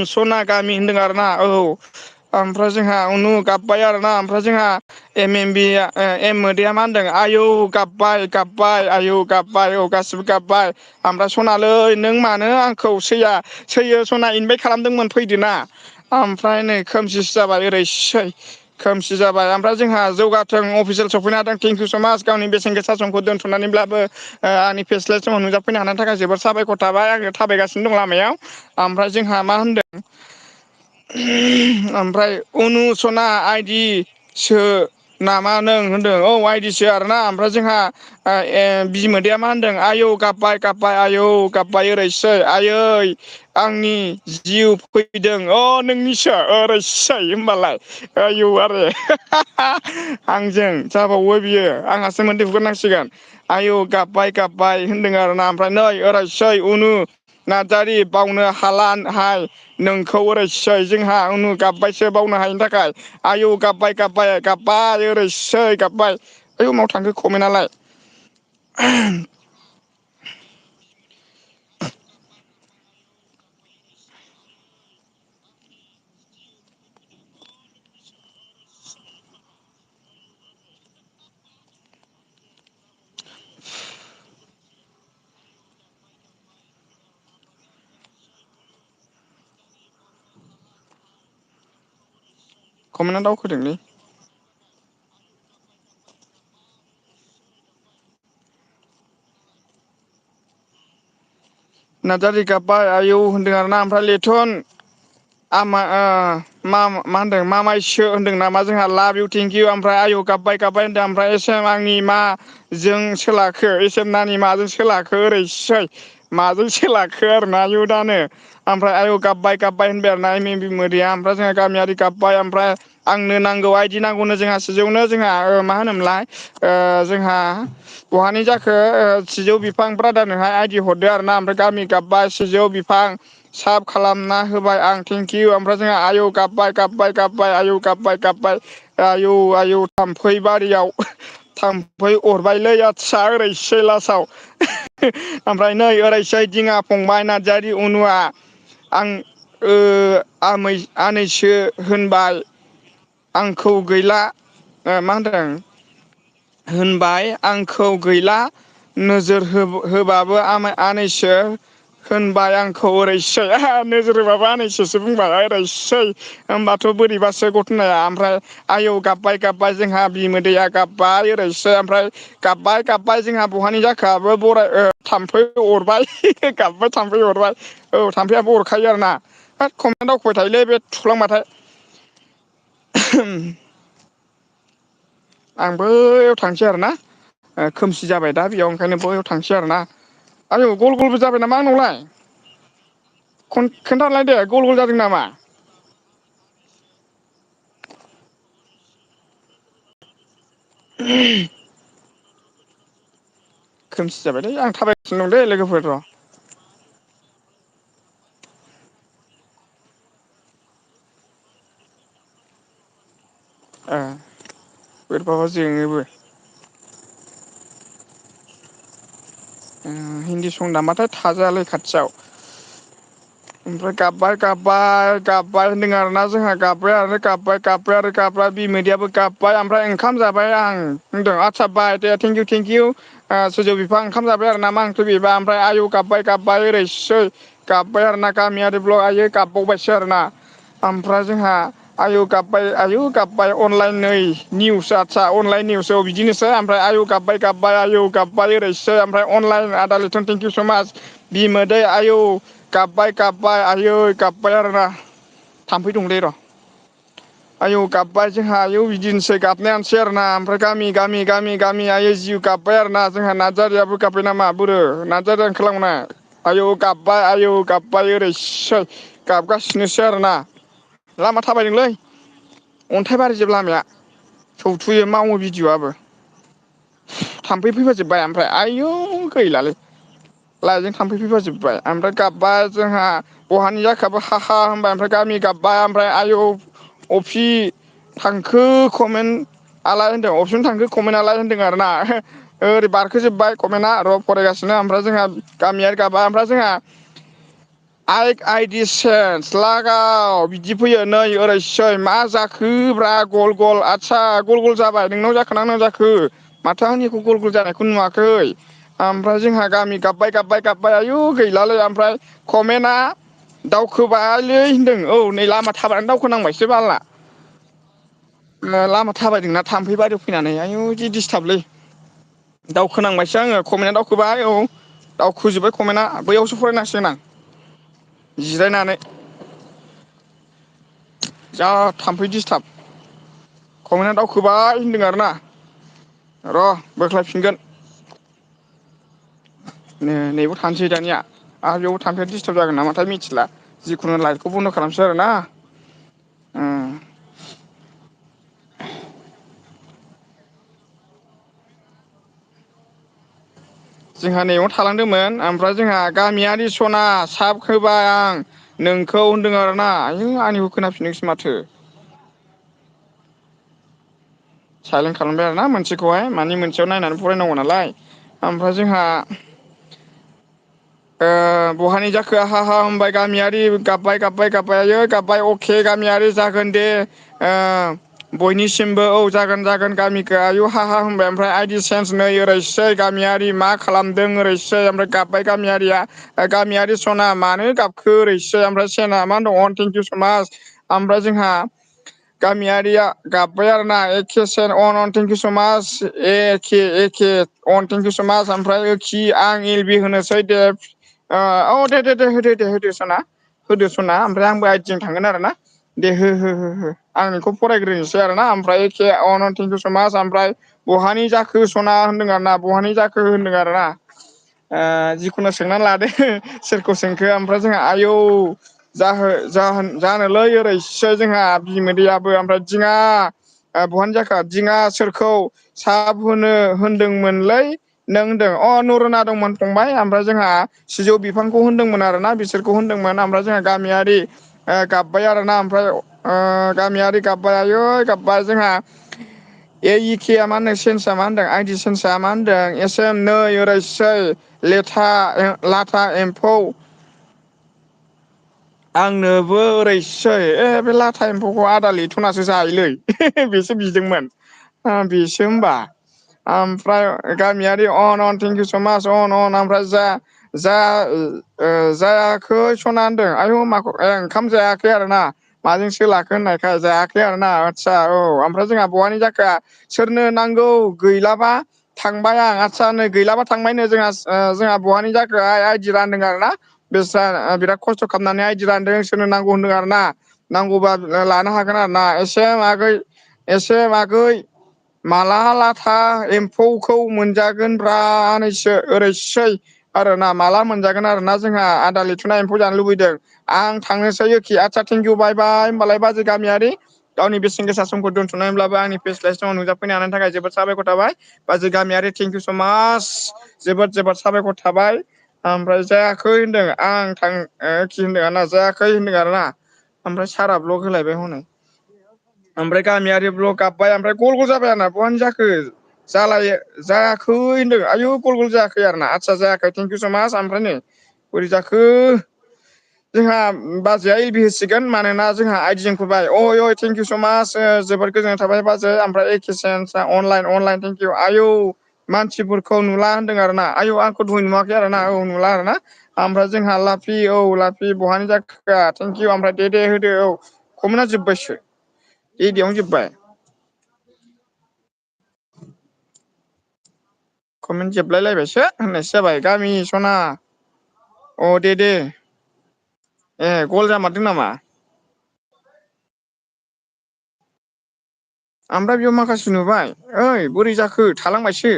सना गामि होनदों आरोना औ ओमफ्राय जोंहा उनु गाबबाय आरोना ओमफ्राय जोंहा एम मोदैया मा होनदों आयौ गाबबाय आयौ गाबबाय औ गासिबो गाबबाय ओमफ्राय सनालै नों मानो आंखौ सैयो सना इनभाइट खालामदोंमोन फैदो ना ओमफ्राय नै खोमसिसो जाबाय ओरैसै खोमसि जाबाय ओमफ्राय जोंहा जौगाथों अफिसियेल सफैनो हादों थेंकिउ स मास गावनि बेसेन गोसा समखौ दोन्थ'नानैब्लाबो आंनि फेस्लाय समाव नुजाफैनो हानायनि थाखाय जोबोर साबायखर थाबाय आङो थाबायगासिनो दं लामायाव ओमफ्राय जोंहा मा होनदों ओमफ्राय अनुसना आइदि सो नामा नों होनदों औ आइदिसो आरोना ओमफ्राय जोंहा बिमोदैया मा होनदों आयौ गाबबाय आयौ गाबबाय ओरैसै आयै आंनि जिउ फैदों नोंनिसो ओरैसै होनबालाय आयौ आरो आंजों जाबावो बियो आंहासो मोदै हुगारनांसिगोन आयौ गाबबाय होनदों आरोना ओमफ्राय नै ओरैसै उनु नार्जारि बावनो हालाहाय नोंखौ ओरैसै जोंहा उनु गाबबायसो बावनो हायिनि थाखाय आयौ गाबबाय ओरैसै गाबबाय ओइ माव थांखो कमेन्टआलाय कमेन्टआ दावखोदोंलै नार्जारि गाबबाय आयौ होनदों आरोना ओमफ्राय लेथन मा होनदों मामायसो होनदों नामा जोंहा लाभ इउ थेंकिउ ओमफ्राय आयौ गाबबाय होनदों ओमफ्राय एसेम आंनि मा जों सोलाखो एसेम नानि माजों सोलाखो ओरैसै माजों सोलाखो आरोना आयु दानो ओमफ्राय आयौ गाबबाय होनबाय आरोना मोदैया ओमफ्राय जोंहा गामियारि गाबबाय ओमफ्राय आंनो नांगौ आइदि नांगौनो जोंहा सिजौनो जोंहा मा होनोमोनलाय जोंहा बहानि जाखो सिजौ बिफां ब्रादारनोहाय आइदि हरदो आरो ना ओमफ्राय गामि गाबबाय सिजौ बिफां साब खालामना होबाय आं थेंकिउ ओमफ्राय जोंहा आयौ गाबबाय आयौ गाबबाय आयौ थाम्फै बारियाव थाम्फै अरबायलै आस्सा ओरैसै लासाव ओमफ्राय नै ओरैसै दिङा फंबाय नार्जारि अनुआ आनैसो होनबाय आंखौ गैला मा होनदों होनबाय आंखौ गैला नोजोर होबाबो आनैसो होनबाय आंखौ ओरैसै नोजोर होबाबो आनैसोसो बुंबाय ओरैसै होमबाथ' बोरैबासो घटनाया ओमफ्राय आयौ गाबबाय गाबबाय जोंहा बिमोदैया गाबबाय ओरैसै ओमफ्राय गाबबाय गाबबाय जोंहा बहानि जाखोआबो बराय थाम्फै अरबाय गाबबाय थाम्फै अरबाय औ थाम्फैआबो अरखायो आरो ना होद खमनो दावखोबाय थायोलै बे थुलांबाथाय आं बैयाव थांसै आरोना खोमसि जाबाय दा बेयाव ओंखायनो बैयाव थांसै आरोना आयौ गल गलबो जाबाय नामा आंनावलाय खोन्थाहरलाय दे गल गल जादों नामा खोमसि जाबायलै आं थाबायगासिनो दं दे लोगोफोर र' बोरैबाबा जोङोबो हिन्दी सं दामबाथाय थाजायालै खाथियाव ओमफ्राय गाबबाय होनदों आरोना जोंहा गाबबाय आरो गाबबाय आरो गाबबाय बिमादैयाबो गाबबाय ओमफ्राय ओंखाम जाबाय आं होनदों आदसा बाय दे थेंकिउ सिजौ बिफां ओंखाम जाबाय आरो ना मा ओंख्रि बेबा ओमफ्राय आयौ गाबबाय ओरैसै गाबबाय आरो ना गामियारि ब्लक आयै गाबबावबायसो आरोना ओमफ्राय जोंहा आयौ गाबबाय अनलाइन नै निउस आदसा अनलाइन निउस बिदिनोसै ओमफ्राय आयौ गाबबाय ओरैसै ओमफ्राय अनलाइन आदा लैथन थेंकिउ स' मास बिमोदै आयौ गाबबाय आयै गाबबाय आरोना थाम्फै दंलै र' आयौ गाबबाय जोंहा आयौ बिदिनोसै गाबनायानोसै आरोना ओमफ्राय गामि आयै जिउ गाबबाय आरोना जोंहा नार्जारियाबो गाबबाय नामा बोरो नार्जारिया ओंखारलांनाय आयौ गाबबाय ओरैसै गाबगासिनोसै आरोना लामा थाबायदोंलै अन्थाइ बारिजोब लामाया सौथुयो मावो भिडिअ'आबो थाम्फै फैफाजोब्बाय ओमफ्राय आयौ गैलालै लाइटजों थाम्फै फैफाजोबबाय ओमफ्राय गाबबाय जोंहा बहानि जाखोआबो होनबाय ओमफ्राय गामि गाबबाय ओमफ्राय आयौ अफि थांखो कमेन्ट आलाय होनदों अपसन थांखो कमेन्ट आलाय होनदों आरोना ओरै बारखोजोब्बाय कमेन्टआ र' फरायगासिनो ओमफ्राय जोंहा गामियारि गाबा ओमफ्राय जोंहा आइदि सेन्स लागाव बिदि फैयो नै ओरैसै मा जाखोब्रा गल गल आदसा गल गल जाबाय नोंनाव जाखोना आंनाव जाखो माथो आंनिखौ गल गल जानायखौ नुवाखै ओमफ्राय जोंहा गामि गाबबाय आयु गैलालै ओमफ्राय कमेन्टआ दावखोबायलै होनदों औ नै लामा थाबायनानै दावखोनांबायसो बाला लामा थाबायदोंना थाम्फै बारियाव फैनानै आयु जि दिसटाबलै दाउखोनांबायसो आङो कमेन्टआ दाउखोबाय औ दाउखोजोब्बाय कमेन्टआ बैयावसो फरायनांसिगोन आं जिरायनानै जा थाम्फै दिसटाब कमेन्टआ दावखोबाय होनदों आरोना र' बोख्लायफिनगोन नैबाव थानोसै दानिया आरो बेयाव थाम्फैया दिसटार्ब जागोन नामाथाय मिथिला जिखुनु लाइटखौ बन्द' खालामसै आरोना जोंहा नैयावनो थालांदोंमोन ओमफ्राय जोंहा गामियारि सना साब होबाय आं नोंखौ होनदों आरोना आयौ आंनिखौ खोनाफिनदोंसो माथो साइलेन्ट खालामबाय आरोना मोनसेखौहाय माने मोनसेयाव नायनानै फरायनांगौ नालाय ओमफ्राय जोंहा बहानि जाखो होनबाय गामियारि गाबबाय आयै गाबबाय अके गामियारि जागोन दे बयनिसिमबो औ जागोन गामिखौ आयु होनबाय ओमफ्राय आइदि सेन्स नै ओरैसै गामियारि मा खालामदों ओरैसै ओमफ्राय गाबबाय गामियारिया गामियारि सना मानो गाबखो ओरैसै ओमफ्राय सेना मा दङ थेंकिउ स मास ओमफ्राय जोंहा गामियारिया गाबबाय आरोना एके सेन अन थेंकिउ स मास एखे अन थेंकिउ स मास ओमफ्राय आं एल बि होनोसै दे औ दे होदो सना ओमफ्राय आंबो आइदिजों थांगोन आरो ना दे हो आं नोंखौ फरायग्रोनोसै आरोना ओमफ्राय एखे थेंकिउ स मास ओमफ्राय बहानि जाखो सना होनदों आरोना बहानि जाखो होनदों आरोना जिखुनु सोंनानै लादो सोरखौ सोंखो ओमफ्राय जोंहा आयौ जानोलै ओरैसो जोंहा बिमोदैयाबो ओमफ्राय दिङा बहानि जाखो दिङा सोरखौ साब होनो होनदोंमोनलै नों होनदों नरना दंमोन फंबाय ओमफ्राय जोंहा सिजौ बिफांखौ होनदोंमोन आरोना बिसोरखौ होनदोंमोन ओमफ्राय जोंहा गामियारि गाबबाय आरोना ओमफ्राय गामियारि गाबबाय आयै गाबबाय जोंहा इकेया मा होनदों सेन्सआ मा होनदों आइडि सेन्सआ मा होनदों एस एम नै ओरैसै लाथा एम्फौ आंनोबो ओरैसै बे लाथा एम्फौखौ आदा लेथ'नासो जायोलै बेसो बिदोंमोन बेसो होमबा ओमफ्राय गामियारि अन थेंकिउ स मास अन ओमफ्राय जा जायाखै सना होनदों आयौ माखौ ओंखाम जायाखै आरो ना माजों सोलाखो होननायखाय जायाखै आरोना आदसा औ ओमफ्राय जोंहा बहानि जाखो सोरनो नांगौ गैलाबा थांबाय आं आदसा नै गैलाबा थांबायनो जोंहा बहानि जाखो आइदि रानदों आरो ना बेस्रा बिराद खस्थ' खालामनानै आइदि रानदों सोरनो नांगौ होनदों आरो ना नांगौबा लानो हागोन आरो ना एसे आगै माला लाथा एम्फौखौ मोनजागोनब्रा नैसो ओरैसै आरो ना माला मोनजागोन आरो ना जोंहा आदा लैथुना एम्फौ जानो लुबैदों आं थांनोसैखि आदसा थेंकिउ बाय बाय होमबालाय बाजै गामियारि गावनि बेसेन गोसा समखौ दोनथ'नायब्लाबो आंनि फेस्ला समाव नुजाफैनो हानायनि थाखाय जोबोद साबायखर थाबाय बाजै गामियारि थेंकिउ स मास जोबोद साबायखर थाबाय ओमफ्राय जायाखै होनदों आं खि होनदों आरोना जायाखै होनदों आरोना ओमफ्राय सारा ब्लक होलायबाय हनै ओमफ्राय गामियारि ब्लक गाबबाय ओमफ्राय गल गल जाबाय आरोना बहानि जाखो जालायो जायाखै होनदों आयु गल गल जायाखै आरो ना आदसा जायाखै थेंकिउ स मास ओमफ्राय नै बोरै जाखो जोंहा बाजैया एलबि होसिगोन मानोना जोंहा आइदिजों फैबाय अ थेंकिउ स मास जोबोद गोजोननाय थाबाय बाजै ओमफ्राय एखे सेन्स अनलाइन थेंकिउ आयौ मानसिफोरखौ नुला होनदों आरो ना आयौ आंखौ दहाय नुवाखै आरो ना औ नुला आरो ना ओमफ्राय जोंहा लाफि लाफि बहानि जाखो थेंकिउ ओमफ्राय दे होदो औ कमेन्टआ जोब्बायसो देदियावनो जोब्बाय कमेन्ट जोबलायलायबायसो होननायसो जाबाय गामि सना अ दे गल जामारदों नामा ओमफ्राय बेयाव माखासे नुबाय ओइ बोरै जाखो थालांबायसो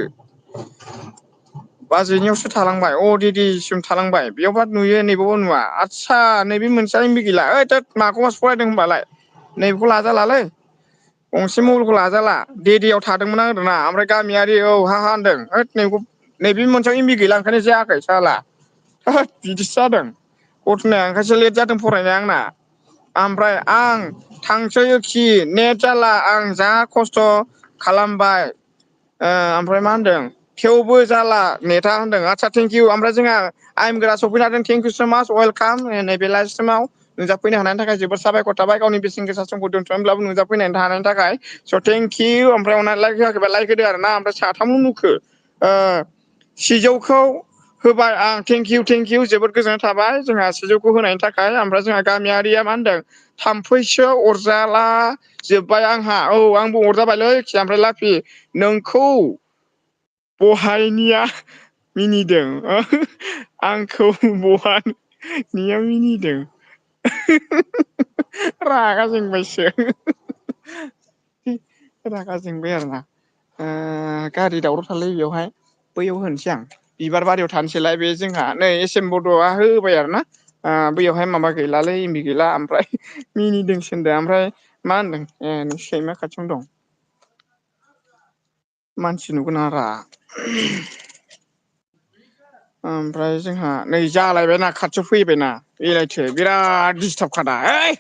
बाजैनियावसो थालांबाय देसिम थालांबाय बेयावबा नुयो नैबाव नुवा आदसा नैबे मोनसेया एमबि गैला ओइ माखौबासो फरायदों होनबालाय नैबेखौ लाजालालै गंसे मबाइलखौ लाजाला देदेयाव थादोंमोन आरोना ओमफ्राय गामियारि हा होनदों होद नैबे मोनसेयाव एमबि गैला ओंखायनो जायाखै साला होद बिदिसो जादों गथनाया ओंखायसो लेट जादों फरायनाया आंना ओमफ्राय आं थांसैयोखि नेट जाला आं जा खस्थ' खालामबाय ओमफ्राय मा होनदों थेवबो जाला नेटा होनदों आदसा थेंकिउ ओमफ्राय जोंहा आइम गोरा सफैनो हादों थेंकिउ स मास वेलकाम नैबे लाइभ स्ट्रिमाव नुजाफैनो हानायनि थाखाय जोबोद साबायखर थाबाय गावनि बेसेन गोसा समखौ दोन्थ'नानैब्लाबो नुजाफैनो हानायनि थाखाय स' थेंकिउ ओमफ्राय अननानै लाइक होआखैबा लाइक होदो आरो ना ओमफ्राय साथामल' नुखो सिजौखौ होबाय आं थेंकिउ जोबोद गोजोननाय थाबाय जोंहा सिजौखौ होनायनि थाखाय ओमफ्राय जोंहा गामियारिया मा होनदों थाम्फैसो अरजाला जोब्बाय आंहा आंबो अरजाबायलै ओमफ्राय लाफि नोंखौ बहायनिया मिनिदों आंखौ बहानिया मिनिदों रागा जोंबायसो रागा जोंबाय आरोना गारि दावराव थारलै बेयावहाय बैयाव होनोसै आं बिबार बारियाव थानोसैलाय बे जोंहा नै एस एम बड'आ होबाय आरो ना बैयावहाय माबा गैलालै एमबि गैला ओमफ्राय मिनिदोंसो होनदों ओमफ्राय मा होनदों नों सैमा खाथियावनो दं मानसि नुगोना रा ओमफ्राय जोंहा नै जालायबायना खाथियाव फैबायना बेलायथो बिराद दिस्टार्ब खादा ओइ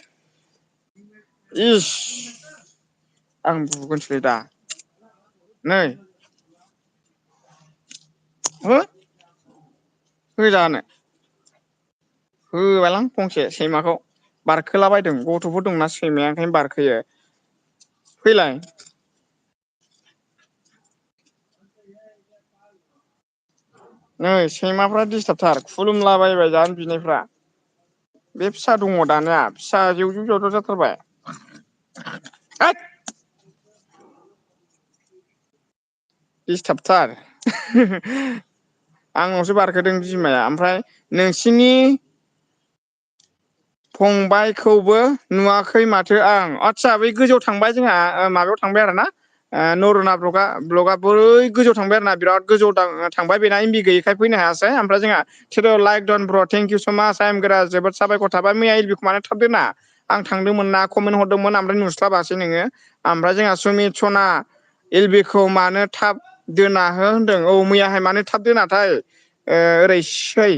इस आं बुगोनसोलै दा नै हो होजानो होबायलां फंसे सैमाखौ बारखोला बायदों गथ'फोर दंना सैमाया ओंखायनो बारखोयो फैलाय नै सैमाफ्रा दिसटाबथार खुलुमलाबायबाय जानो बिनायफ्रा बे फिसा दङ दानिया फिसा जेव जेव जावजाव जाथारबाय होद दिसटाबथार आंनावसो बारखोदों बिमाया ओमफ्राय नोंसिनि फंबायखौबो नुवाखै माथो आं आदसा बै गोजौआव थांबाय जोंहा माबायाव थांबाय आरो ना नरुना ब्लगा बै गोजौआव थांबाय आरो ना बिराद गोजौआव थांबाय बेना एमबि गैयैखाय फैनो हायासै ओमफ्राय जोंहा लाइक दन ब्र थेंकिउ स माच आइ एम गोरा जोबोद साबायखर थाबाय मैया एलबिखौ मानो थाब दोना आं थांदोंमोन ना कमेन्ट हरदोंमोन ओमफ्राय नुस्लाबासै नोङो ओमफ्राय जोंहा सुमित सना एलबिखौ मानो थाब दोना हो होनदों मैयाहाय मानो थाब दोनाथाय ओरैसै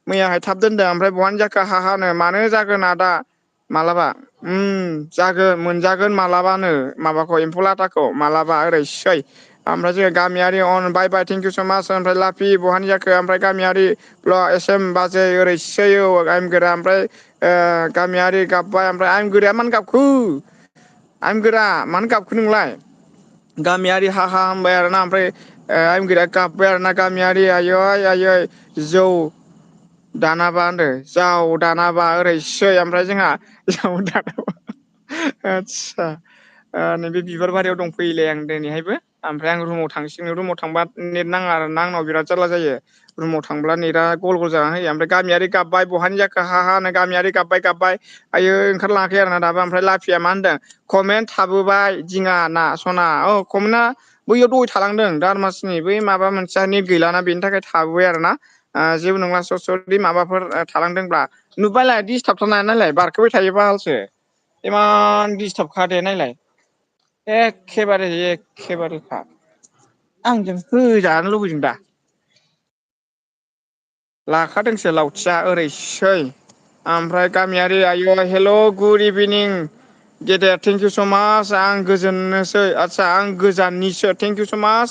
मैयाहाय थाब दोनदों ओमफ्राय बहानि जाखो मानो जागोन आदा मालाबा जागोन मोनजागोन मालाबानो माबाखौ एम्फौ लाथाखौ मालाबा ओरैसै ओमफ्राय जोङो गामियारि अन बाय बाय थेंकिउ स माच ओमफ्राय लाफि बहानि जाखो ओमफ्राय गामियारि एस एम बाजै ओरैसै आइम गोरा ओमफ्राय गामियारि गाबबाय ओमफ्राय आं गोराया मानो गाबखो आं गोरा मानो गाबखो नोंलाय गामियारि हाहा होनबाय आरोना ओमफ्राय आं बिराद गाबबाय आरोना गामियारि आयै आयै जौ दानाबा होनदों जाव दानाबा ओरैसै ओमफ्राय जोंहा जाव दानाबा आदसा नैबे बिबार बारियाव दंफैयोलै आं दिनैहायबो ओमफ्राय आं रुमाव थांसिगोन रुमाव थांबा नेट नाङा आरो ना आंनाव बिराद जारला जायो रुमाव थांब्ला नेटआ गल गल जाना होयो ओमफ्राय गामियारि गाबबाय बहानि जाखो हा हा नो गामियारि गाबबाय गाबबाय आयो ओंखारलाङाखै आरोना दाबो ओमफ्राय लाफिया मा होनदों कमेन्ट थाबोबाय दिङा ना सना औ कमेन्टआ बैयाव दहाय थालांदों दारमासनि बै माबा मोनसेया नेट गैलाना बेनि थाखाय थाबोबाय आरो ना जेबो नंला ससेल माबाफोर थालांदोंब्ला नुबायलाय दिसथाबथार नायलाय बारखोबाय थायोबा हालसो इमान दिसटाबखा दे नायलाय एखेबारेखा आंजों होजानो लुबैदों दा लाखादोंसो लावथिया ओरैसै ओमफ्राय गामियारि आय हेल' गुड इभिनिं गेदेर थेंक इउ स' माच आं गोजोननोसै आदसा आं गोजाननिसो थेंक इउ स' माच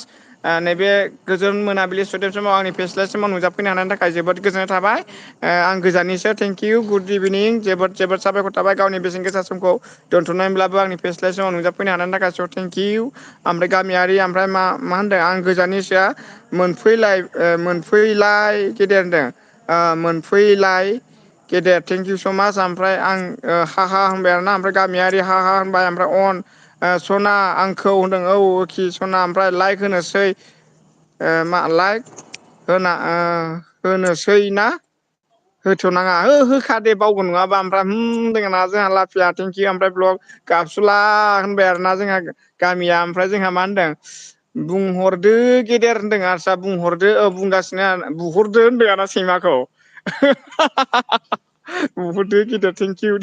नैबे गोजोन मोनाबिलि सुदेम समाव आंनि फेस्ला समाव नुजाफैनो हानायनि थाखाय जोबोद गोजोननाय थाबाय आं गोजाननिसो थेंकिउ गुड इभिनिं जोबोद जोबोद साबायखर थाबाय गावनि बेसेन गोसा समखौ दोनथ'नानैब्लाबो आंनि फेस्ला समाव नुजाफैनो हानायनि थाखाय स' थेंकिउ ओमफ्राय गामियारि ओमफ्राय मा होनदों आं गोजाननिसोआ मोनफैलाय गेदेर होनदों मोनफैलाय गेदेर थेंक इउ स' माच ओमफ्राय आं हा हा होनबाय आरोना ओमफ्राय गामियारि हा हा होनबाय ओमफ्राय अन सना आंखौ होनदों औखि सना ओमफ्राय लाइक होनोसै मा लाइक होना होनोसै ना होथ'नाङा होखा दे बावगोन नङाबा ओमफ्राय होनदों ना जोंहा लाफिया थेंकिउ ओमफ्राय ब्लग गाबसुला होनबाय आरोना जोंहा गामिया ओमफ्राय जोंहा मा होनदों बुंहरदो गेदेर होनदों आरसा बुंहरदो बुंगासिनो बुहरदो होनदों आरोना सैमाखौ बुहरदो गेदेर थेंकिउ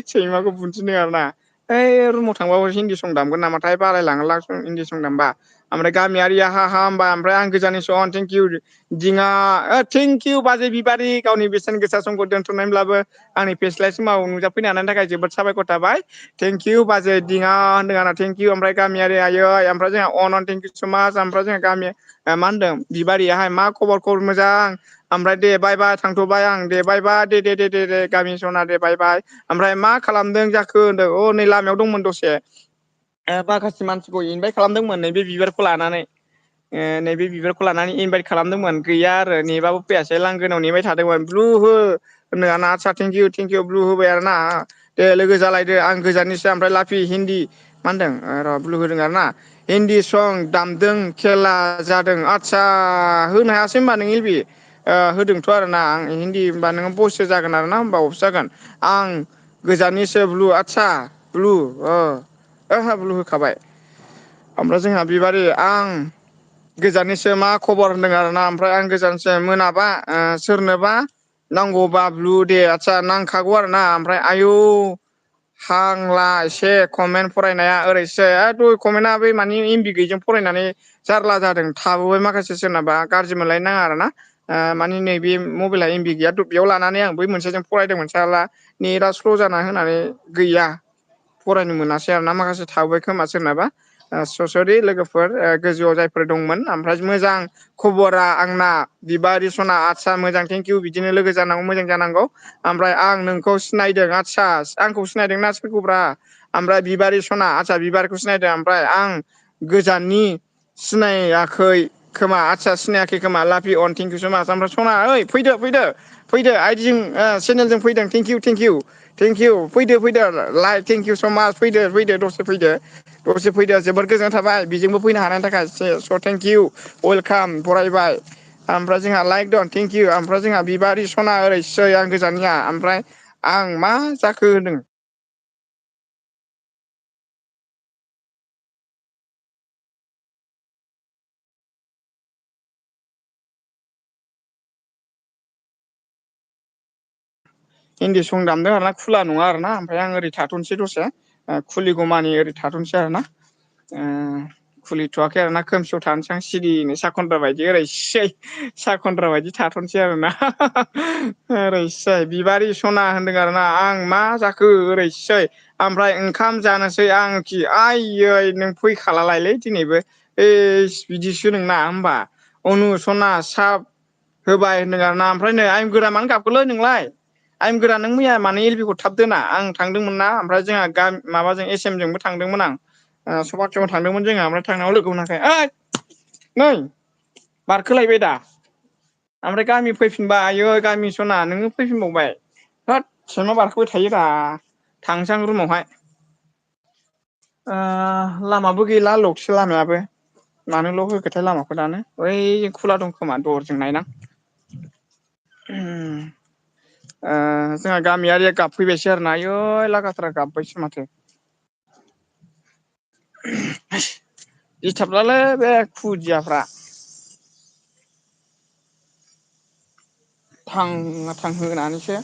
सैमाखौ बुनो आरोना ओइ रुमाव थांबाबो हिन्दी सं दामगोन नामाथाय बालायलाङोलां हिन्दी सं दामबा ओमफ्राय गामियारिया हा हा होनबाय ओमफ्राय आं गोजाननि स थेंकिउ दिङा थेंकिउ बाजै बिबारि गावनि बेसेन गोसा समखौ दोनथ'नानैब्लाबो आंनि फेस्लासिमाव नुजाफैनो हानायनि थाखाय जोबोद साबायखर थाबाय थेंकिउ बाजै दिङा होनदों आंना थेंकिउ ओमफ्राय गामियारि आयै ओमफ्राय जोंहा अन थेंकिउ स' माच ओमफ्राय जोंहा गामि मा होनदों बिबारियाहाय मा खबर मोजां ओमफ्राय दे बाय बाय थांथ'बाय आं दे बाय बाय दे गामि सना दे बाय बाय ओमफ्राय मा खालामदों जाखो होनदों अ नै लामायाव दंमोन दसे माखासे मानसिखौ इनभाइट खालामदोंमोन नैबे बिबारखौ लानानै नैबे बिबारखौ लानानै इनभाइट खालामदोंमोन गैया आरो नेबाबो फैयासै लांगोनायाव नेबाय थादोंमोन ब्लु हो होनदों आंना आदसा थेंकिउ ब्लु होबाय आरो ना दे लोगो जालायदो आं गोजाननिसो ओमफ्राय लाफि हिन्दी मा होनदों र' ब्लु होदों आरो ना हिन्दी सं दामदों खेला जादों आदसा होनो हायासै होनबा नों एलबि होदोंथ' आरोना आं हिन्दी होनबा नोङो बयससो जागोन आरो ना होनबा अफसो जागोन आं गोजाननिसो ब्लु आदसा ब्लु ओहो ब्लु होखाबाय ओमफ्राय जोंहा बिबारि आं गोजाननिसो मा खबर होनदों आरोना ओमफ्राय आं गोजानसो मोनाबा सोरनोबा नांगौबा ब्लु दे आदसा नांखागौ आरो ना ओमफ्राय आयौ हांला एसे कमेन्ट फरायनाया ओरैसो कमेन्टआ बै मानि एमबि गैयिजों फरायनानै जारला जादों थाबोबाय माखासे सोरनाबा गाज्रि मोनलाय नाङा आरो ना माने नैबे मबाइला एमबि गैया बेयाव लानानै आं बै मोनसेजों फरायदोंमोन साला नेटआ स्ल' जाना होनानै गैया फरायनो मोनासै आरो ना माखासे थाबोबाय खोमा सोरनाबा सरि लोगोफोर गोजौआव जायफोर दंमोन ओमफ्राय मोजां खबरा आंना बिबारि सना आदसा मोजां थेंकिउ बिदिनो लोगो जानांगौ मोजां जानांगौ ओमफ्राय आं नोंखौ सिनायदों आदसा आंखौ सिनायदोंना सोरखौब्रा ओमफ्राय बिबारि सना आदसा बिबारिखौ सिनायदों ओमफ्राय आं गोजाननि सिनायाखै खोमा आदसा सिनायाखै खोमा लाफि अन थेंकिउ स' माच ओमफ्राय सना ओइ फैदो आइदिजों चेनेलजों फैदों थेंकिउ फैदो लाइक थेंकिउ स' माच फैदो दसे फैदो जोबोद गोजोननाय थाबाय बेजोंबो फैनो हानायनि थाखाय स' थेंकिउ वेलकाम बरायबाय ओमफ्राय जोंहा लाइक दं थेंकिउ ओमफ्राय जोंहा बिबारि सना ओरैसै आं गोजाननिया ओमफ्राय आं मा जाखो होनदों हिन्दी सं दामदों आरोना खुला नङा आरोना ओमफ्राय आं ओरै थाथ'नोसै दसे खुलिगौ मानि ओरै थाथ'नोसै आरोना खुलिथ'वाखै आरो ना खोमसियाव थानोसै आं सिरिनो साखन्द्रा बायदि ओरैसै साखन्द्रा बायदि थाथ'नोसै आरोना ओरैसै बिबारि सना होनदों आरोना आं मा जाखो ओरैसै ओमफ्राय ओंखाम जानोसै आंखि आइयै नों फैखालालायलै दिनैबो बिदिसो नोंना होमबा अनु सना साब होबाय होनदों आरोना ओमफ्राय नै आं गोरा मानो गाबखोलै नोंलाय आइम गोरा नों मैया माने एलबिखौ थाब दोना आं थांदोंमोन ना ओमफ्राय जोंहा गामि माबाजों एस एम जोंबो थांदोंमोन आं सभाथियाव थांदोंमोन जोङो ओमफ्राय थांनायाव लोगो मोनाखै ओइ नै बारखोलायबाय दा ओमफ्राय गामि फैफिनबा आयै गामि सना नोङो फैफिनबावबाय होद सैमा बारखोबाय थायो रा थांसै आं रुमावहाय लामाबो गैला लकसो लामायाबो मानोल' होखोथाय लामाखौ दानो ओइ खुला दं खोमा दरजों नायनां जोंहा गामियारिया गाबफैबायसो आरो ना आयै लागाथारा गाबबायसो माथो दिसथाबलालै बे खुदियाफ्रा थां होनानैसो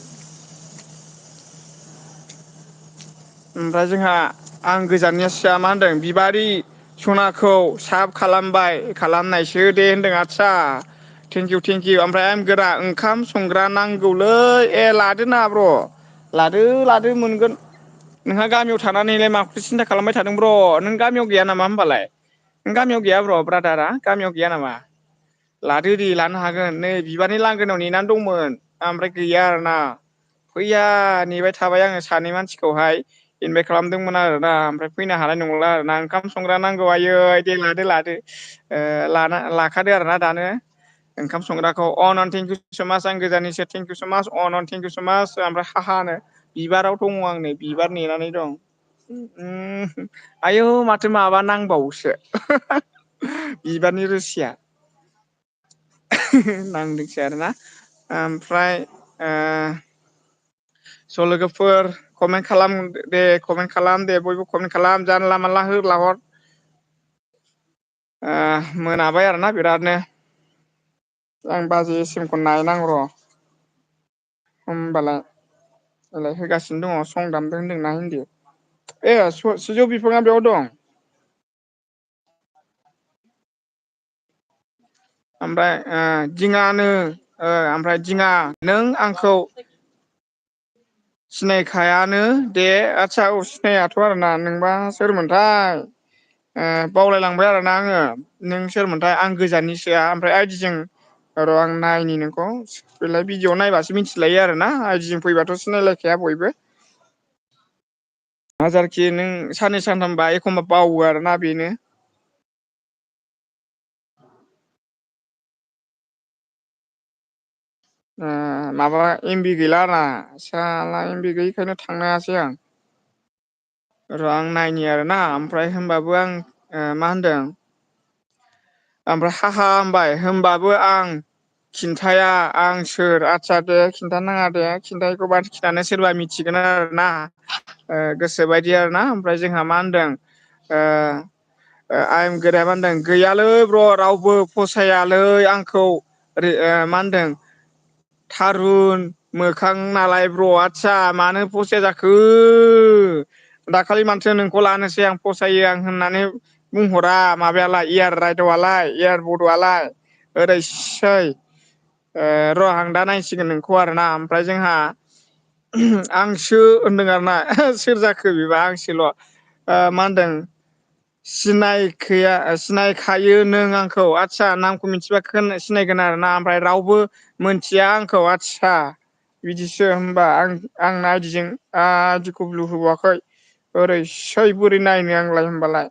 ओमफ्राय जोंहा आं गोजाननियासोया मा होनदों बिबारि सनाखौ साब खालामबाय खालामनायसो दे होनदों आदसा थेंकिउ थेंकिउ ओमफ्राय आं गोरा ओंखाम संग्रा नांगौलै ए लादो ना ब्र' लादो लादो मोनगोन नोंहा गामियाव थानानैलाय माखौथो सिन्था खालामबाय थादों ब्र' नों गामियाव गैया नामा होमबालाय नों गामियाव गैया ब्र' ब्रादारा गामियाव गैया नामा लादो दे लानो हागोन नै बिबारनि लांगोनायाव नेनानै दंमोन ओमफ्राय गैया आरोना फैया नेबाय थाबाय आङो सानै मानसिखौहाय इनभाइट खालामदोंमोन आरोना ओमफ्राय फैनो हानाय नंला आरोना ओंखाम संग्रा नांगौ आयै दे लादो लादो लाखादो आरोना दानो ओंखाम संग्राखौ अ थेंकिउ समाच आं गोजाननिसो थेंकिउ समाच थेंकिउ समाच ओमफ्राय हानो बिबाराव दङ आं नै बिबार नेनानै दं आयौ माथो माबा नांबावोसो बिबारनि रोसिया नांदोंसै आरोना ओमफ्राय स' लोगोफोर कमेन्ट खालाम दे कमेन्ट खालाम दे बयबो कमेन्ट खालाम जानला मानला होला हर मोनाबाय आरोना बिरादनो आं बाजै एसएमखौ नायनांग र' होमबालाय होगासिनो दङ सं दामदों होनदोंना हिन्दी सिजौ बिफाङा बेयाव दं ओमफ्राय दिङानो ओमफ्राय दिङा नों आंखौ सिनायखायानो दे आदसा औ सिनायाथ' आरोना नोंबा सोरमोनथाय बावलायलांबाय आरोना आङो नों सोरमोनथाय आं गोजाननिसोआ ओमफ्राय आइदिजों र' आं नायनि नोंखौ बेलाय भिडिअ नायबासो मिथिलायो आरोना आइदिजों फैबाथ' सिनायलायखाया बयबो हाजारखि नों साननै सानथामबा एखमबा बावो आरोना बेनो माबा एमबि गैला आंना साला एमबि गैयिखायनो थांनो हायासै आं र' आं नायनि आरोना ओमफ्राय होनबाबो आं मा होनदों ओमफ्राय हाहा होनबाय होनबाबो आं खिन्थाया आं सोर आदसा दे खिन्थानाङा दे खिन्थायखौ बाद खिन्थानो सोरबा मिथिगोन आरोना गोसोबायदि आरोना ओमफ्राय जोंहा मा होनदों आइम गोराया मा होनदों गैयालै ब्र' रावबो फसायालै आंखौ ओरै मा होनदों थारुन मोखां नालाय ब्र' आतसा मानो फसाया जाखो दाखालि माथो नोंखौ लानोसै आं फसायो आं होननानै बुंहरा माबायालाय इयार राइदावआलाय इयार बड'आलाय ओरैसै र' आं दा नायसिगोन नोंखौ आरोना ओमफ्राय जोंहा आंसो होनदों आरोना सोर जाखो बेबा आंसोल' मा होनदों सिनायखायो नों आंखौ आदसा नामखौ मिथिबा सिनायगोन आरोना ओमफ्राय रावबो मोनथिया आंखौ आदसा बिदिसो होनबा आंना आइदिजों आइदिखौ ब्लु होबावाखै ओरैसै बोरै नायनो आंलाय होमबालाय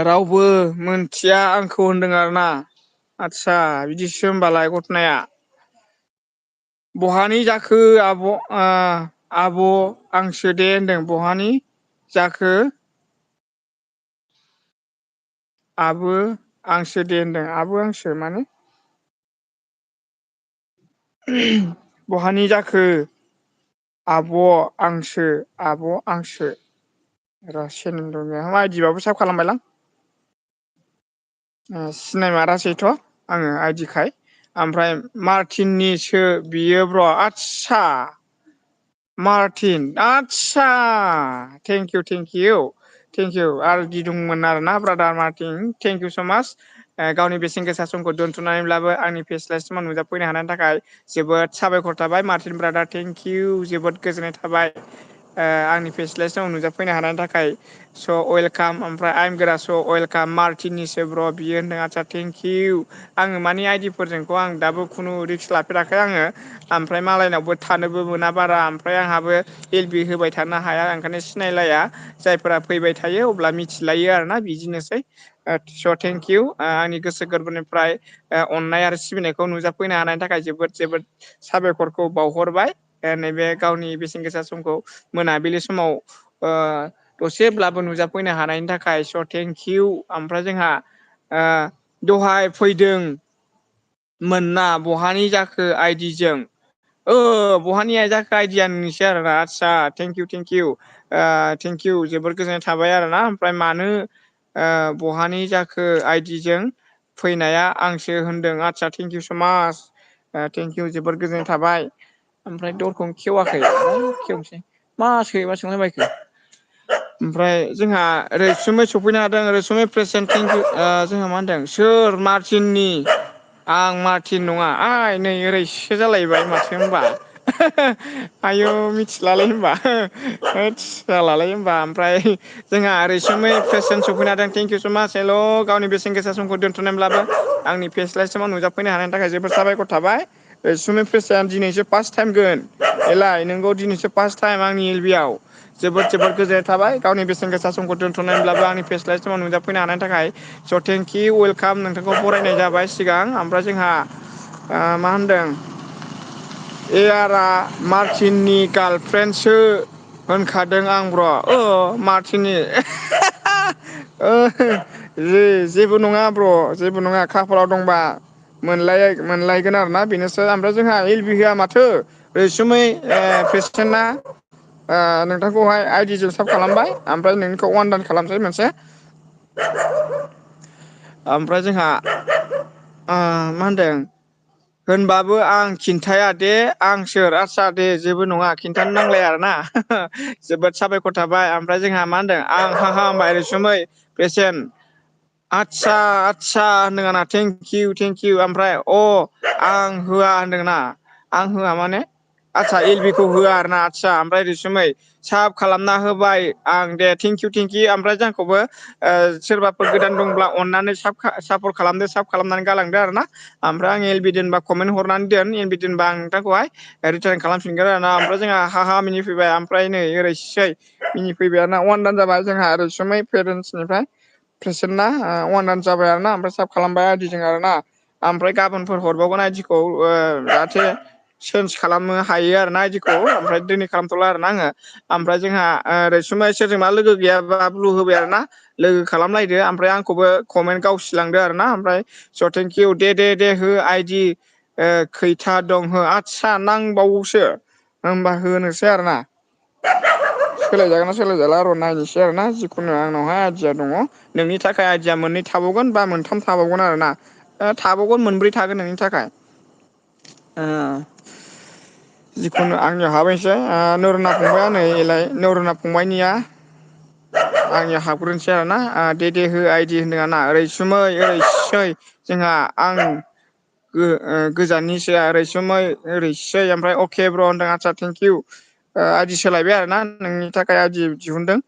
रावबो मोनथिया आंखौ होनदों आरोना आदसा बिदिसो होनबालाय घटनाया बहानि जाखो आब' आंसो दे होनदों बहानि जाखो आबो आंसो दे होनदों आबो आंसो माने बहानि जाखो आब' आंसो आब' आंसो र' आइदिबाबो साब खालामबायलां सिनायमारासैथ' आङो आइदिखाय ओमफ्राय मार्टिननिसो बियो ब्र' आदसा मार्टिन आदसा थेंकिउ थेंकिउ आरो गिदोंमोन आरोना ब्रादार मार्टिन थेंकिउ स' माच गावनि बेसेन गोसा समखौ दोन्थ'नानैब्लाबो आंनि फेस्ला नुजाफैनो हानायनि थाखाय जोबोद साबायखर थाबाय मार्टिन ब्रादार थेंकिउ जोबोद गोजोननाय थाबाय आंनि फेस्लास्टाव नुजाफैनो हानायनि थाखाय स' वेलकाम ओमफ्राय आइम गोरा स' वेलकाम मार्टिननिसो ब्र' बियो होनदों आदसा थेंकिउ आङो मानि आइदिफोरजोंखौ आं दाबो खुनु रिक्स लाफेराखै आङो ओमफ्राय मालायनावबो थानोबो मोना बारा ओमफ्राय आंहाबो एल बि होबाय थानो हाया ओंखायनो सिनायलाया जायफोरा फैबाय थायो अब्ला मिथिलायो आरोना बिदिनोसै स' थेंकिउ आंनि गोसो गोरबोनिफ्राय अननाय आरो सिबिनायखौ नुजाफैनो हानायनि थाखाय जोबोद जोबोद साबायखरखौ बावहरबाय नैबे गावनि बेसेन गोसा समखौ मोनाबिलि समाव दसेब्लाबो नुजाफैनो हानायनि थाखाय स' थेंकिउ ओमफ्राय जोंहा दहाय फैदों मोनना बहानि जाखो आइदिजों बहानि जाखो आइदिया नोंसो आरोना आदसा थेंकिउ थेंकिउ थेंकिउ जोबोद गोजोननाय थाबाय आरोना ओमफ्राय मानो बहानि जाखो आइदिजों फैनाया आंसो होनदों आदसा थेंकिउ स मास थेंकिउ जोबोद गोजोननाय थाबाय ओमफ्राय दरखौनो खेवाखै खेवसै मा सैमा सोंलायबायखो ओमफ्राय जोंहा रैसुमै सफैनो हादों रैसुमै प्रेसेन्टिं जोंहा मा होनदों सोर मार्टिननि आं मार्टिन नङा नै ओरैसो जालायबाय माथो होनबा आयौ मिथिलालै होनबा जालालै होनबा ओमफ्राय जोंहा रैसुमै प्रेसेन्ट सफैनो हादों थेंकिउ स मास हेल' गावनि बेसेन गोसा समखौ दोन्थ'नायब्लाबो आंनि फेस्लासिमाव नुजाफैनो हानायनि थाखाय जोबोद साबायखर थाबाय रैसुमै प्रेसिडेन्ट दिनैसो फार्स्ट टाइमगोन एलाय नोंगौ दिनैसो फार्स्ट टाइम आंनि एल बि आव जोबोद जोबोद गोजोननाय थाबाय गावनि बेसेन गोसा समखौ दोन्थ'नानैब्लाबो आंनि फेस्लाय समाव नुजाफैनो हानायनि थाखाय स' थेंकिउ वेलकाम नोंथांखौ बरायनाय जाबाय सिगां ओमफ्राय जोंहा मा होनदों मार्टिननि गार्लफ्रेन्डसो होनखादों आं ब्र' मार्टिननि जेबो नङा ब्र' जेबो नङा खाफालाव दंबा मोनलायगोन आरोना बेनोसै ओमफ्राय जोंहा एल बि होआ माथो रैसुमै प्रेसिडेन्टआ नोंथांखौहाय आइडिजों सार्भ खालामबाय ओमफ्राय नोंनिखौ अवान दान खालामसै मोनसे ओमफ्राय जोंहा मा होनदों होनबाबो आं खिन्थाया दे आं सोर आस्सा दे जेबो नङा खिन्थानो नांलाया आरोना जोबोद साबायखर थाबाय ओमफ्राय जोंहा मा होनदों आं हामबाय रैसुमै पेसेन्ट आदसा आदसा होनदों आंना थेंकिउ थेंकिउ ओमफ्राय आं होआ होनदोंना आं होआ माने आदसा एल बि खौ होआ आरोना आदसा ओमफ्राय रैसुमै साब खालामना होबाय आं दे थेंकिउ थेंकिउ ओमफ्राय जोंखौबो सोरबाफोर गोदान दंब्ला अननानै सापर्ट खालामदो साब खालामनानै गालांदो आरो ना ओमफ्राय आं एल बि दोनबा कमेन्ट हरनानै दोन एल बि दोनबा आं नोंथांखौहाय रिटार्न खालामफिनगोन आरोना ओमफ्राय जोंहा मिनिफैबाय ओमफ्राय नै ओरैसै मिनिफैबाय आरोना अवान दान जाबाय जोंहा रैसुमै पेरेन्टसनिफ्राय प्रेसेन्टना अवान दान जाबाय आरोना ओमफ्राय सार्भ खालामबाय आइदिजों आरोना ओमफ्राय गाबोनफोर हरबावगोन आइदिखौ जाहाथे चेन्ज खालामनो हायो आरोना आइदिखौ ओमफ्राय दिनै खालामथ'ला आरोना आङो ओमफ्राय जोंहा रैसुमै सोरजोंबा लोगो गैयाबा ब्लु होबाय आरोना लोगो खालामलायदो ओमफ्राय आंखौबो कमेन्ट गावसिलांदो आरोना ओमफ्राय स' थेंकिउ दे हो आइदि खैथा दं हो आदसा नांबावगौसो होनबा होनोसै आरोना सोलायजागोन ना सोलायजाला र' नायनोसै आरोना जिखुनु आंनावहाय आइदिया दङ नोंनि थाखाय आइदिया मोननै थाबावगोन बा मोनथाम थाबावगोन आरोना थाबावगोन मोनब्रै थागोन नोंनि थाखाय जिखुनु आंनियाव हाबैसै नरुना फंबाया नैलाय नरुना फंबाइनिया आंनियाव हाबग्रोनोसै आरोना दे हो आइदि होनदों आरोना ओरैसै जोंहा आं गोजाननिसो रैसुमै ओरैसै ओमफ्राय अके ब्र' होनदों आदसा थेंकिउ आइदि सोलायबाय आरोना नोंनि थाखाय आइदि दिहुनदों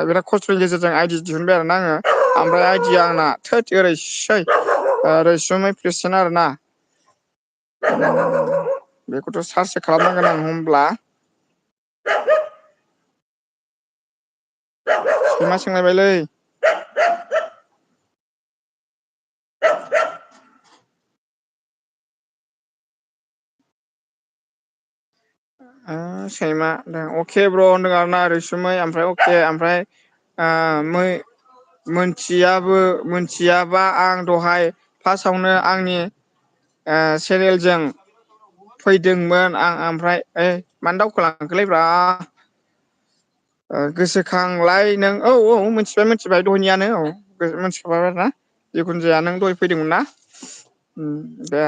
बिराद खस्थ'नि गेजेरजों आइदि दिहुनबाय आरोना आङो ओमफ्राय आइदिया आंना ओरैसै रैसुमै प्रेसिडेन्ट आरोना बेखौथ' सार्चसो खालामनांगोन आं होमब्ला सैमा सोंलायबायलै सैमा अके ब्र' होनदों आरोना रैसुमै ओमफ्राय अके ओमफ्राय मोनथियाबा आं दहाय फार्स्टआवनो आंनि चेनेलजों फैदोंमोन आं ओमफ्राय मानो दावखोलांखोलै ब्रा गोसोखांलाय नों औ मिथिबाय दहायनियानो मोनथिखाबाय आरोना जिखुनु जाया नों दहाय फैदोंमोन ना दे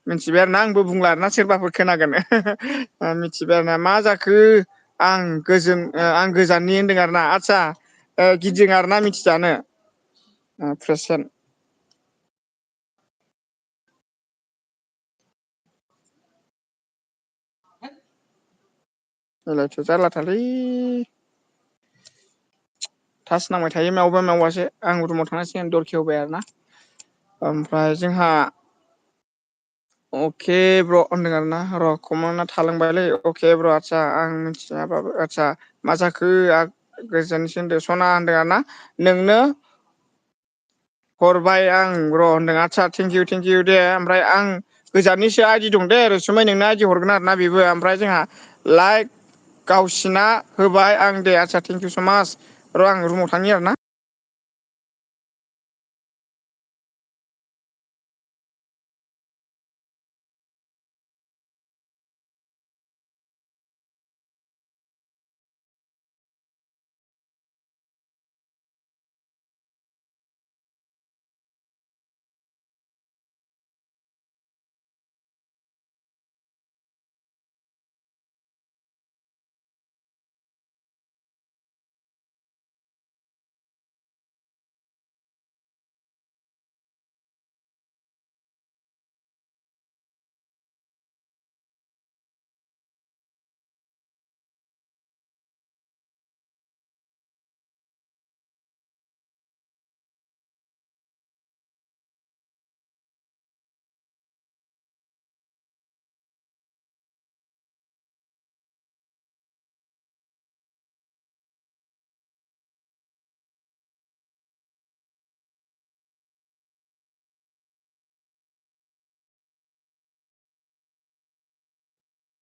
मिथिबाय आरोना आंबो बुंला आरोना सोरबाफोर खोनागोन मिथिबाय आरोना मा जाखो आं गोजाननि होनदों आरोना आदसा गिदिं आरोना मिथिजानो प्रेसेन्ट एलायथ' जारलाथारलै थास नांबाय थायो मावबा मावबासो आं रुमाव थांनांसिगोन दर खेवबाय आरो ना ओमफ्राय जोंहा अके ब्र' होनदों आरोना र' कमना थालांबायलै अके ब्र' आदसा आं मिथियाबाबो आदसा मा जाखो गोजोनसो होनदो सना होनदों आरोना नोंनो हरबाय आं र' होनदों आदसा थेंकिउ दे ओमफ्राय आं गोजाननिसो आइदि दं दे रैसुमै नोंनो आइदि हरगोन आरोना बेबो ओमफ्राय जोंहा लाइक गावसिना होबाय आं दे आदसा थेंकिउ स' मास र' आं रुमाव थांनि आरो ना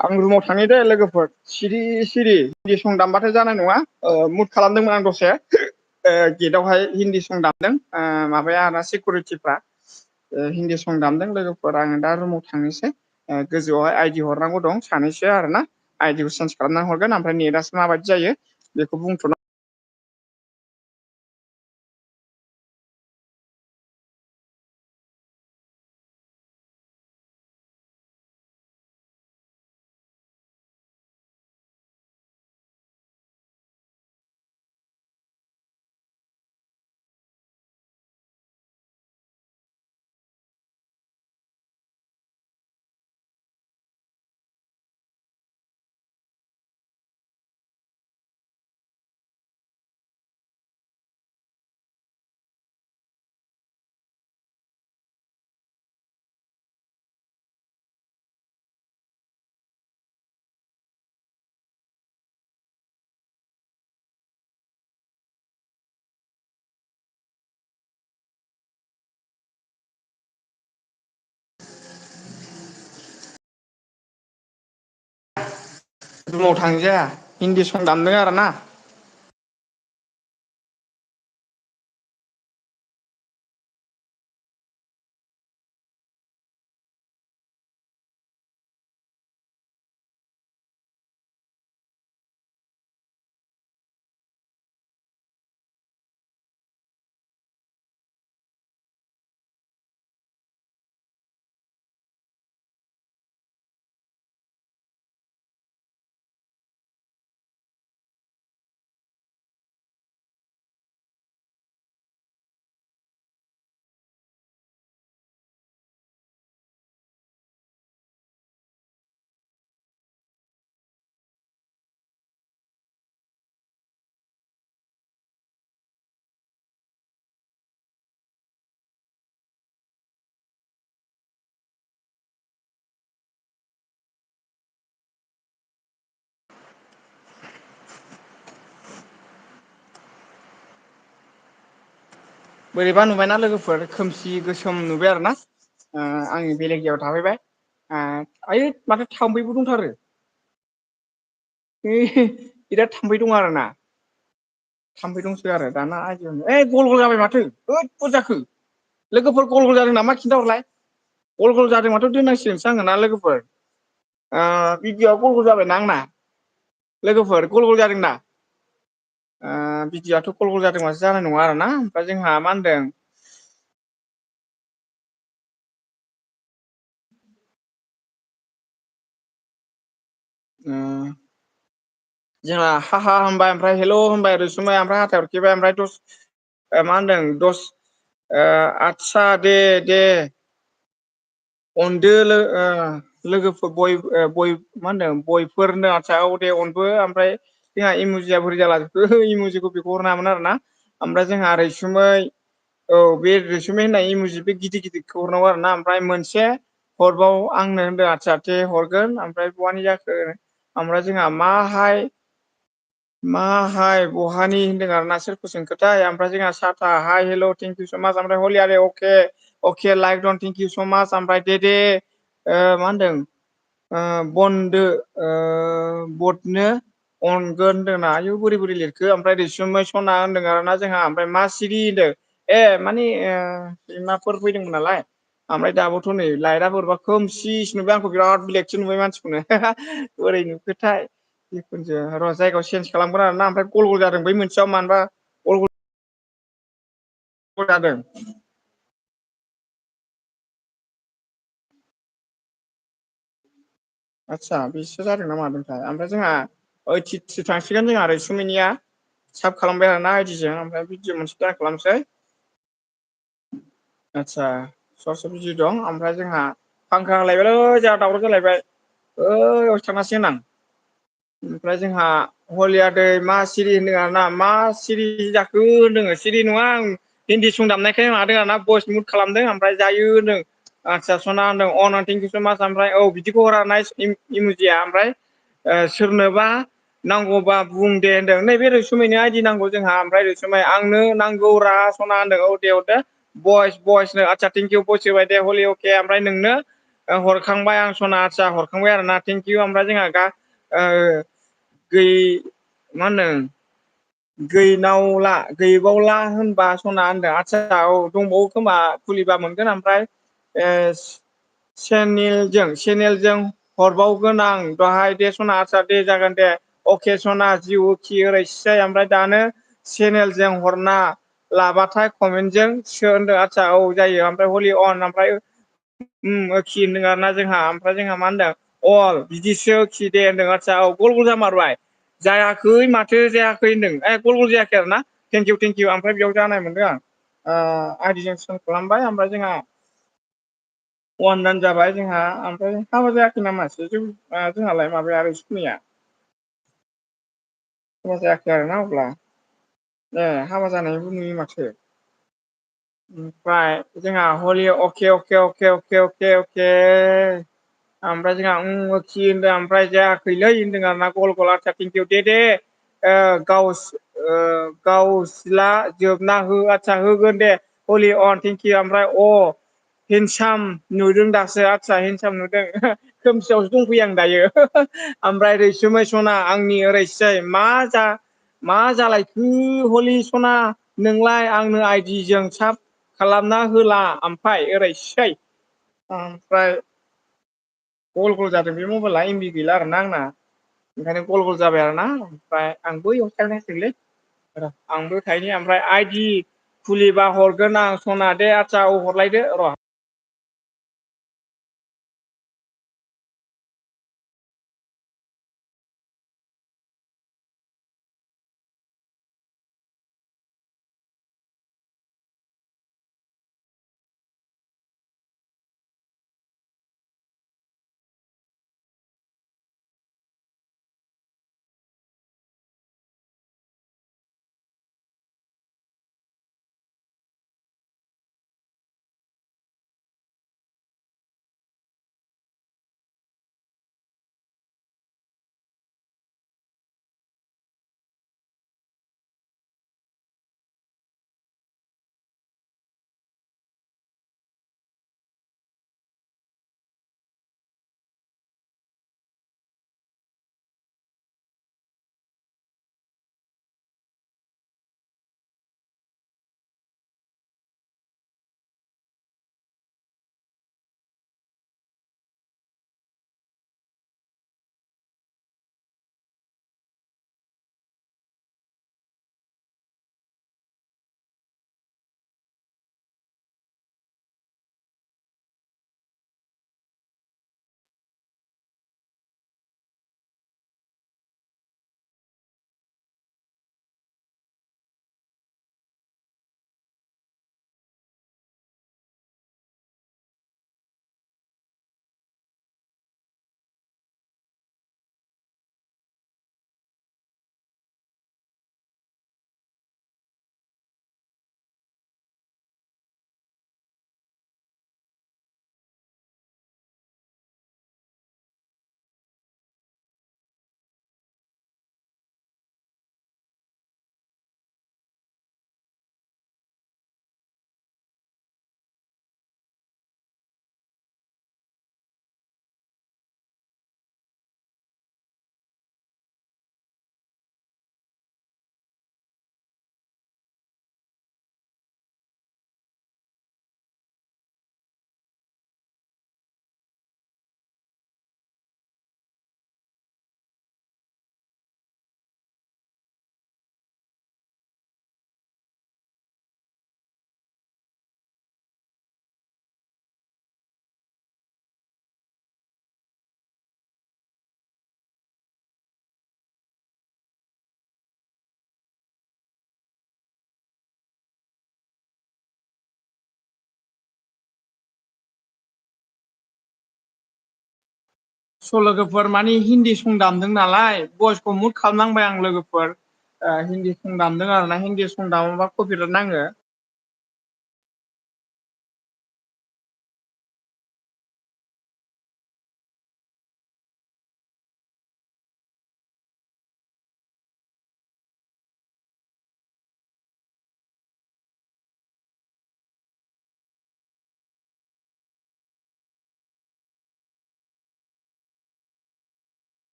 आं रुमाव थांनि दे लोगोफोर सिरि सिरि हिन्दी सं दामबाथाय जानाय नङा मुद खालामदोंमोन आं दसे गेटावहाय हिन्दी सं दामदों माबाया आरो सिकिउरिटिफ्रा हिन्दी सं दामदों लोगोफोर आङो दा रुमाव थांनोसै गोजौआवहाय आइदि हरनांगौ दं सानैसो आरो ना आइडिखौ चेन्ज खालामनानै हरगोन ओमफ्राय नेटआसो माबायदि जायो बेखौ बुंथ'नो रुमाव थांजाया हिन्दी सं दामदों आरो ना बोरैबा नुबायना लोगोफोर खोमसि गोसोम नुबाय आरो ना आंनि बेलेग जायगायाव थाफैबाय आयै माथो थाम्फैबो दंथारो बिराद थाम्फै दं आरो ना थाम्फै दंसो आरो दाना आइदिया गल गल जाबाय माथो होद बोरै जाखो लोगोफोर गल गल जादों नामा खिन्थाहरलाय गल गल जादों माथ' दोननांसिगोनसो आङो ना लोगोफोर भिडिअआ गल गल जाबायना आंना लोगोफोर गल गल जादों दा भिडिअ'आथ' गल गल जादों माथो जानाय नङा आरोना ओमफ्राय जोंहा मा होनदों जोंना हा हा होनबाय ओमफ्राय हेल' होनबाय रैसुमै ओमफ्राय हाथाय हरखिबाय ओमफ्राय मा होनदों दस आदसा दे अनदो लोगोफोर बय मा होनदों बयफोरनो आदसा औ दे अनबो ओमफ्राय जोंहा इमुजिया बोरै जालाजोबखो इमुजिखौ बेखौ हरनो हामोन आरो ना ओमफ्राय जोंहा रैसुमै औ बे रैसुमै होननाय इमुजि बे गिदिर गिदिरखौ हरनांगौ आरो ना ओमफ्राय मोनसे हरबाव आंनो होनदों आदसा दे हरगोन ओमफ्राय बहानि जाखो ओमफ्राय जोंहा माहाय बहानि होनदों आरो ना सोरखौ सोंखोथाय ओमफ्राय जोंहा साथा hi hello' thank you so much ओमफ्राय हलियारे अके अके लाइक दन थेंक इउ स माच ओमफ्राय दे मा होनदों बन्दो बटनो अनगोन होनदोंना आयु बोरै बोरै लिरखो ओमफ्राय रैसुमै सना होनदों आरोना जोंहा ओमफ्राय मा सिरि होनदों माने सैमाफोर फैदोंमोन नालाय ओमफ्राय दाबोथ' नै लाइटआ बोरैबा खोमसिसो नुबाय आंखौ बिराद ब्लेकसो नुबाय मानसिखौनो बोरै नुखोथाय जिखुनु जाया र' जायगायाव चेन्ज खालामगोन आरोना ओमफ्राय गल गल जादों बै मोनसेयाव मानोबा गल जादों आदसा बिसो जादों ना मादोंथाय ओमफ्राय जोंहा ओइटि थांसिगोन जोंहा रैसुमिनिया साब खालामबाय आरोना आइदिजों ओमफ्राय भिडिअ मोनसे दान खालामसै आदसा सर्स भिडिअ दं ओमफ्राय जोंहा फांखा होलायबायलै जोंहा दावराव जालायबाय ओयावसो थांनांसिगोन आं ओमफ्राय जोंहा हलिया दै मा सिरि होनदों आरोना मा सिरि जाखो होनदों सिरि नङा आं हिन्दी सं दामनायखाय मादों आरोना भइस मुट खालामदों ओमफ्राय जायो होनदों आदसा सना होनदों अ थेंकिउ स माच ओमफ्राय औ बिदिखौ हरा नाइस इमुजिया ओमफ्राय सोरनोबा नांगौबा बुं दे होनदों नैबे रैसुमैनि आइदि नांगौ जोंहा ओमफ्राय रैसुमै आंनो नांगौ रा सना होनदों औ दे हरदो बयसनो आदसा थेंकिउ बयस होबाय दे हलि अके ओमफ्राय नोंनो हरखांबाय आं सना आदसा हरखांबाय आरोना थेंकिउ ओमफ्राय जोंहा मा होनदों गैबावला होनबा सना होनदों आदसा औ दंबावो खोमा खुलिबा मोनगोन ओमफ्राय सेनेलजों हरबावगोन आं दहाय दे सना आदसा दे जागोन दे अके सना जिउखि ओरैसै ओमफ्राय दानो चेनेलजों हरना लाबाथाय कमेन्टजों सो होनदों आदसा औ जायो ओमफ्राय हलि अन ओमफ्राय खि होनदों आरोना जोंहा ओमफ्राय जोंहा मा होनदों अल बिदिसो खि दे होनदों आदसा औ गल गल जामारबाय जायाखै माथो जायाखै होनदों गल गल जायाखै आरो ना थेंकिउ ओमफ्राय बेयाव जानाय मोनदों आं आइदिजों सेन्ड खालामबाय ओमफ्राय जोंहा अवान दान जाबाय जोंहा ओमफ्राय हाबा जायाखै नामासो जोंहालाय माबाया रैसुमिया हाबा जायाखै आरोना अब्ला हाबा जानायबो नुयो माथो ओमफ्राय जोंहा हलि अके ओमफ्राय जोंहा खि होनदों ओमफ्राय जायाखैलै होनदों आरोना गल गल आदसा थेंकिउ दे गावसला जोबना हो आदसा होगोन दे हलि अन थेंकिउ ओमफ्राय हेन्डसाम नुदों दासो आदसा हेन्डसाम नुदों खोमसियावसो दंफैयो आं दायो ओमफ्राय रैसुमै सना आंनि ओरैसै मा जालायखो हलि सना नोंलाय आंनो आइदिजों साब खालामना होला ओमफ्राय ओरैसै ओमफ्राय गल गल जादों बे मबाइला एमबि गैला आरोना आंना ओंखायनो गल गल जाबाय आरोना ओमफ्राय आंबो एयाव थांनांसिगोनलै आंबो थाइनि ओमफ्राय आइदि खुलिबा हरगोन आं सना दे आदसा औ हरलायदो र' स' लोगोफोर माने हिन्दी सं दामदों नालाय भइसखौ मुट खालामनांबाय आं लोगोफोर हिन्दी सं दामदों आरोना हिन्दी सं दामाबा कपिराइट नाङो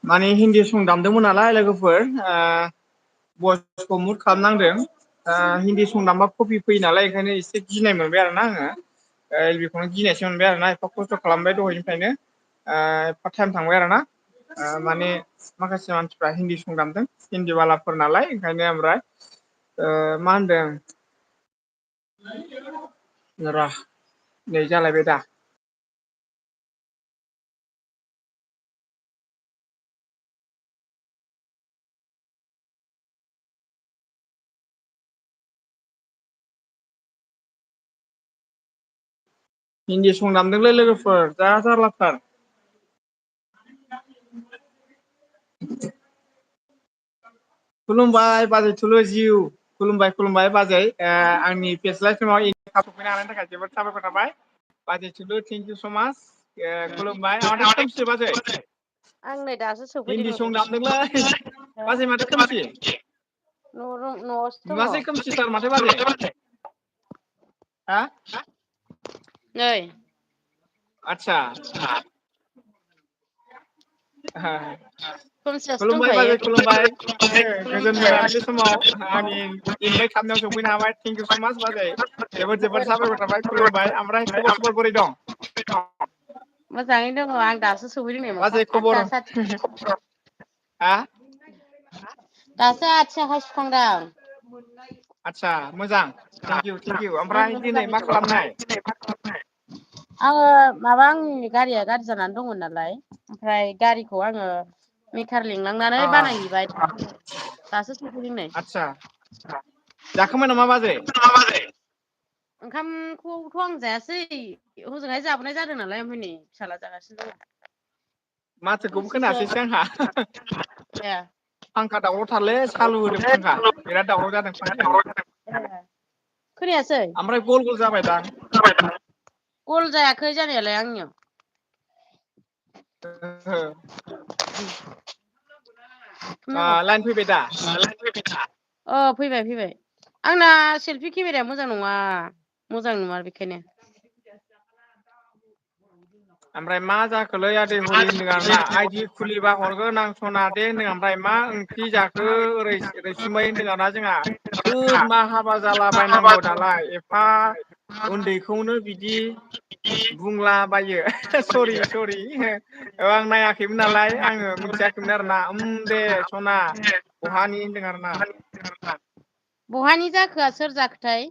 माने हिन्दी सं दामदोंमोन नालाय लोगोफोर भइसखौ मुट खालामनांदों हिन्दी सं दामबा कपि फैयो नालाय ओंखायनो एसे गिनाय मोनबाय आरो ना आङो बेखौनो गिनायसो मोनबाय आरोना एफा खस्थ' खालामबाय दहायनिफ्रायनो एफा टाइम थांबाय आरो ना माने माखासे मानसिफ्रा हिन्दी सं दामदों हिन्दी बालाफोर नालाय ओंखायनो ओमफ्राय मा होनदों र' नै जालायबाय दा हिन्दी सं दामदोंलै लोगोफोर जा जारलाथार खुलुमबाय बाजै थुलु जिउ खुलुमबाय बाजै आंनि फेस्ला समाव सफैनो हानायनि थाखाय जोबोद साबायखर थाबाय बाजै थुलु थेंक इउ स' माच खुलुमबाय माथो खोमसि बाजै आं नै दासो सफैदों हिन्दी न' सं दामदोंलै बाजै माथो खोमसि न'आवसो नुवासै खोमसिथार माथो दङ बाजै हा नै आतसा खोमसियासो खुलुमबाय दंखायो बाजै खुलुमबाय गोजोन खुलुमबाय मोनाबिलि समाव आंनि इनभाइट खालामनायाव सफैनो हाबाय थेंक इउ स' माच बाजै जोबोद साबायखर थाबाय खुलुमबाय ओमफ्राय खबर सबर बोरै दं मोजाङैनो दङ आं दासो सफैदों नै मोखां बाजै खबर हा दासो आथिं आखाइ सुखांदां आदसा मोजां थेंक इउ ओमफ्राय दिनै मोजाङै मा खालामनाय आङो माबा आंनि गारिया गाज्रि जानानै दंमोन नालाय ओमफ्राय गारिखौ आङो मिटार लिंलांनानै अ बानायहैबाय दासो सफैदों नै आदसा जाखांबाय नामा बाजै ओंखामखौथ' आं जायासै हजोंहाय जाबोनाय जादों नालाय ओमफ्राय नै फिसाला जागासिनो दङ माथोखौबो दसेसो खोनायासैसो आंहा ए फांखा दावरावथारलै सालु होदों फांखा बिराद दावराव जादों फांखानि खोनायासै ओमफ्राय गल गल जाबायदां गल जायाखै जानायालाय आंनियाव लाइन फैबाय दा फैबाय आंना सेलफि केमेराया मोजां नङा मोजां नङा बेखायनो ओमफ्राय मा जाखोलै आदै हरि होनदों आरोना आइदि खुलिबा हरगोन आं सना दे होनदों ओमफ्राय मा ओंख्रि जाखो रैसुमै होनदों आरोना जोंहा सोर मा हाबा जालाबायनांगौ दालाय एफा उन्दैखौनो बिदि बुंलाबायो सरि आं नायाखैमोन नालाय आङो मिथियाखैमोन आरोना दे सना बहानि होनदों आरोना बहानि जाखोआ सोर जाखोथाय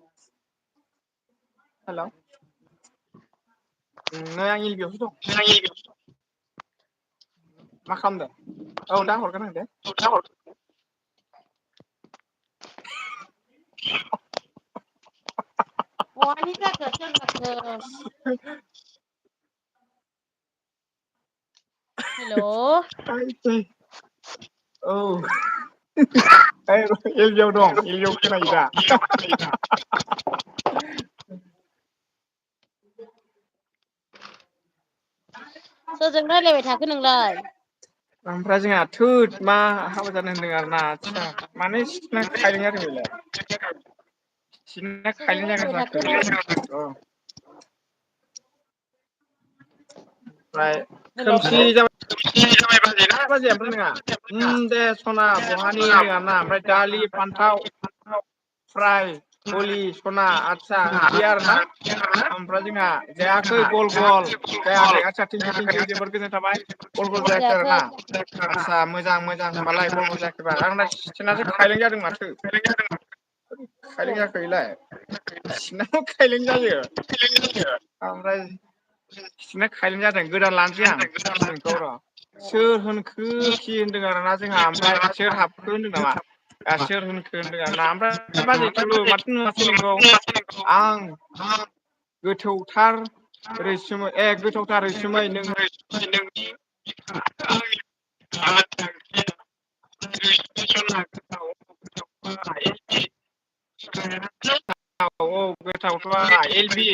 हेल' नै आं एलबियावसो दं मा खालामदों औ दा हरगोन आं दे बहानि जाखो सोर जाखो हेल' औ एलजियाव दं एलजियाव खोनायो दा सोरजों रायलायबाय थाखो नोंलाय ओमफ्राय जोंहा थोद मा हाबा जानो होनदों आरोना आदसा माने सिना खायलें जादों बेलाय सिना सोरजों खायलें रायलायबाय थाखो नों जागोन ओमफ्राय हेल' खोमसि जाबाय मा बाजैया ओमफ्राय नोंहा दे सना बहानि होनदों आरोना ओमफ्राय दालि फान्थाव फ्राय फलि सना आदसा ओंख्रि आरोना ओमफ्राय जोंहा जायाखै गल गल जायाखै आदसा थेंकिउ जोबोर गोजोननाय थाबाय गल गल जायाखै आरोना आदसा मोजां होनबालाय गल गल जायाखैबा आंना सिनासो खायलें जादों माथो खायलें जाखो बेलाय सिनासो खायलें जायो ओमफ्राय सिना खायलें जादों गोदान लानोसै आं सिक्रिनखौ र' सोर होनखो खि होनदों आरोना जोंहा ओमफ्राय सोर हाबखो होनदों नामा सोर होनखो होनदों आरोना ओमफ्राय बाजै थुलु माथो नुवासै नोंखौ आं गोथौथार रैसुमै गोथौथार रैसुमै नों औ गोथावथ' एल बि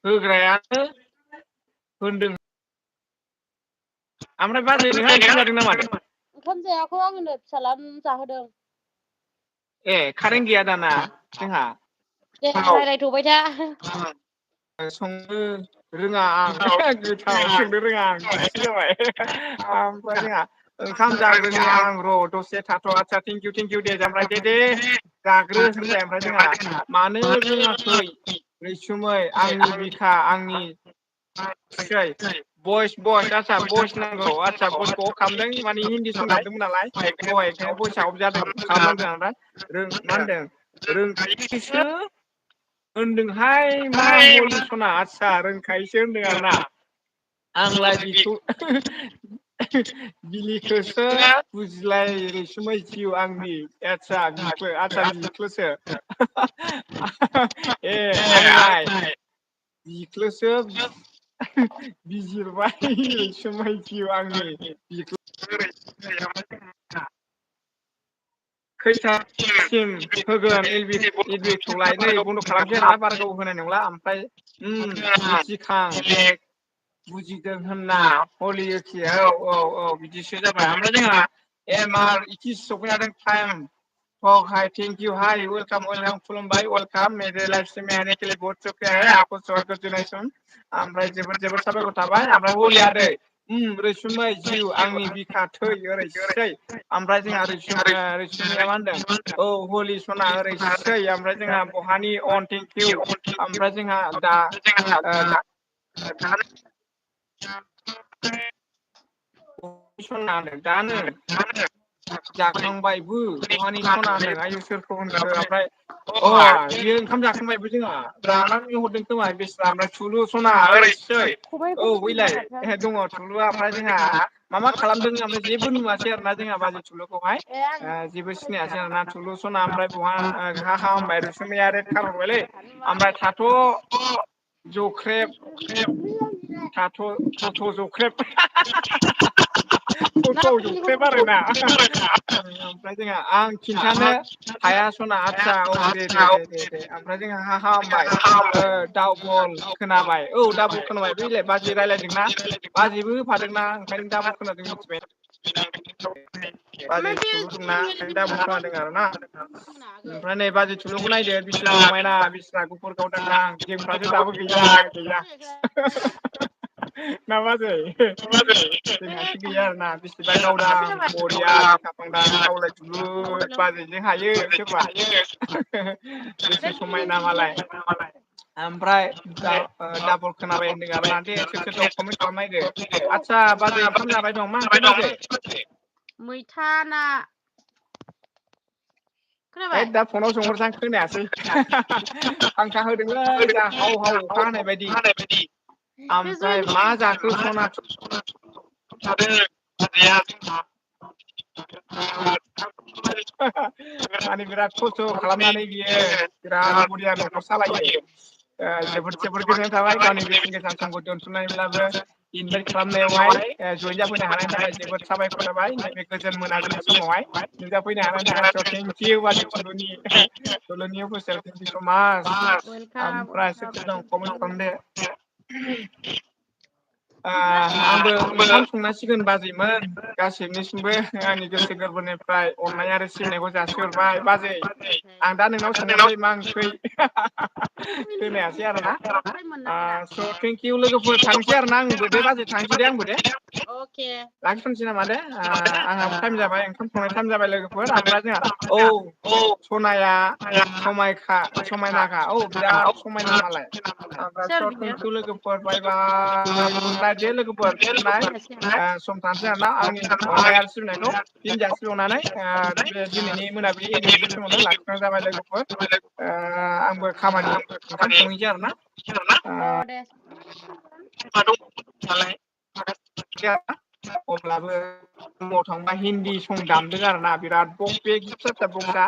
होग्रायानो होनदों ओमफ्राय बाजै नोंहा ओंखाम जादों ना मादों ओंखाम जायाखै आङो नै फिसाज्लानो जाहोदों ए कारेन्ट गैया दाना जोंहा दे रायज्लायथ'बाय था संनो रोङा आं गोथाव संनो रोङा आं बिदिसो जाबाय ओमफ्राय जोंहा ओंखाम जाग्रोनि आं र' दसे थाथ' आदसा थेंकिउ दे ओमफ्राय दे जाग्रो होनबाय ओमफ्राय जोंहा मानो रोङाखै रैसुमै आंनि बिखा आंनि फिसाय भइस आदसा भइस नांगौ आदसा भइसखौ अफ खालामदों माने हिन्दी सं हाबदोंमोन नालाय दहाय ओंखायनो भइसआ अफ जादों खालामनांदों ओमफ्राय मा होनदों रोंखायोसो होनदोंहाय मा हलि सना आदसा रोंखायोसो होनदों आरोना आंलाय बेखौ बिलिखौसो बुजिलाय रैसुमै जिउ आंनि आदसा बिख्लोसो ए आंलाय बिख्लोसो बिजिरबाय रैसुमै जिउ आंनि खैथासिम होगोन एलबिखौलाय नै बन्द' खालामसै आरोना बारगाव होनाय नंला ओमफ्राय मिथिखां दे बुजिदों होनना हलियोखि औ बिदिसो जाबाय ओमफ्राय जोंहा एमार इथिस सफैनो हादों टाइम हाय थेंकिउ हाय वेलकाम खुलुमबाय वेलकाम ओमफ्राय जोबोद साबायखर थाबाय ओमफ्राय हलि आदै रैसुमै जिउ आंनि बिखा थै ओरैसै ओमफ्राय जोंहा रैसुमैया मा होनदों औ हलि सना ओरैसै ओमफ्राय जोंहा बहानि अन टेंकिउ ओमफ्राय जोंहा दा दानो जाखांबायबो बहानि सना होनदों आयु सोरखौ होनखो ओमफ्राय बियो ओंखाम जाखांबायबो जोंहा जानानै हरदों खोमा बेस्रा ओमफ्राय थुलु सना ओरैसै औ खबाइखौनो बैलाय खनला माथो दङ थुलुआ ओमफ्राय जोंहा मा खालामदों ओमफ्राय जेबो नुवासै आरोना जोंहा बाजै थुलुखौहाय ए आं जेबो सिनायासै आरोना थुलु सना ओमफ्राय बहा होनबाय रैसुमैया रेड खालार हरबायलै ओमफ्राय थाथ' जख्रेब थाथ' थथ' जख्रेब थथ' जख्रेब आरोना ओमफ्राय जोंहा आं खिन्थानो हाया सना आदसा औ दे ओमफ्राय जोंहा हामबाय दाबल खोनाबाय औ दाबल खोनाबाय बैलाय बाजै रायज्लायदोंना बाजैबो होफादोंना ओंखायनो दाबल खोनादों मिथिबाय बाजै थुलु दंना ओंखायनो दाबल खोनादों आरोना ओमफ्राय नै बाजै थुलुंखौ नायदो बिसि समायना बिसिना गुफुर गावदां जोंफ्रासो दाबो गैया ना बाजै जोंहासो गैया आरोना बिसिबा गावदां बरिया बिखा फांदां गावलाय थुलुद बाजैजों हायो सोरबा बेसे समायना मालाय ओमफ्राय डाबल खोनाबाय होनदों आरोना दे सोर दं कमेन्ट खालामना होदो आदसा बाजै ओंखाम जाबाय दं मा ओंख्रि बाजै मैथा ना हैद खोनाबाय दा फनाव सोंहरसां खोनायासै फांखा होदोंलै जा हाव हाव अखा हानाय बायदि बे ओमफ्राय जोंनि मा जाखो सना माने बिराद खस्थ' खालामनानै बियो बिराद बरिया न'खर सालायो जोबोद गोजोननाय थाबाय गावनि बेसेन गोसा समखौ दोनथ'नायब्लाबो इनभाइट खालामनायावहाय जयेन जाफैनो हानायनि थाखाय जोबोद साबायखर थाबाय नैबे गोजोन मोनाबिलि समावहाय नुजाफैनो हानायनि थाखाय स' थेंक इउ बाजै थुलुनि अफिसियेल थेंक इउ स' माच वेलकाम ओमफ्राय सोरथो दं कमेन्ट खालामदो आंबो ओमफ्राय ओंखाम संनांसिगोन बाजैमोन गासैनिसिमबो आंनि गोसो गोरबोनिफ्राय अननाय आरो सिबिनायखौ जासिहरबाय बाजै आं दा नोंनाव सोंहरसै मा ओंख्रै खोनायासै आरोना स' थेंक इउ लोगोफोर थांसै आरोना आंबो दे बाजै थांसै दे आंबो दे अके लाखिथ'नोसै नामा दे आंहाबो टाइम जाबाय ओंखाम संनाय टाइम जाबाय लोगोफोर ओमफ्राय जोंहा औ सनाया समायनाखा औ बिराद समायना मालाय ओमफ्राय सोर स' बियो थेंक इउ लोगोफोर बाय बाय गुड नाइट दे लोगोफोर गुड नाइट सम थानोसै आरोना आंनि अननाय आरो सिबिनायखौ फिन जासिहरनानै बे दिनैनि मोनाबिलि एरिनि बे समावनो लाखिनाय जाबाय लोगोफोर आंबो खामानि ओंखाम संहैनोसै आरोना अ दे अब्लाबो रुमाव थांबा हिन्दी सं दामदों आरोना बिराद बक्स बे फिसा फिसा बक्सआ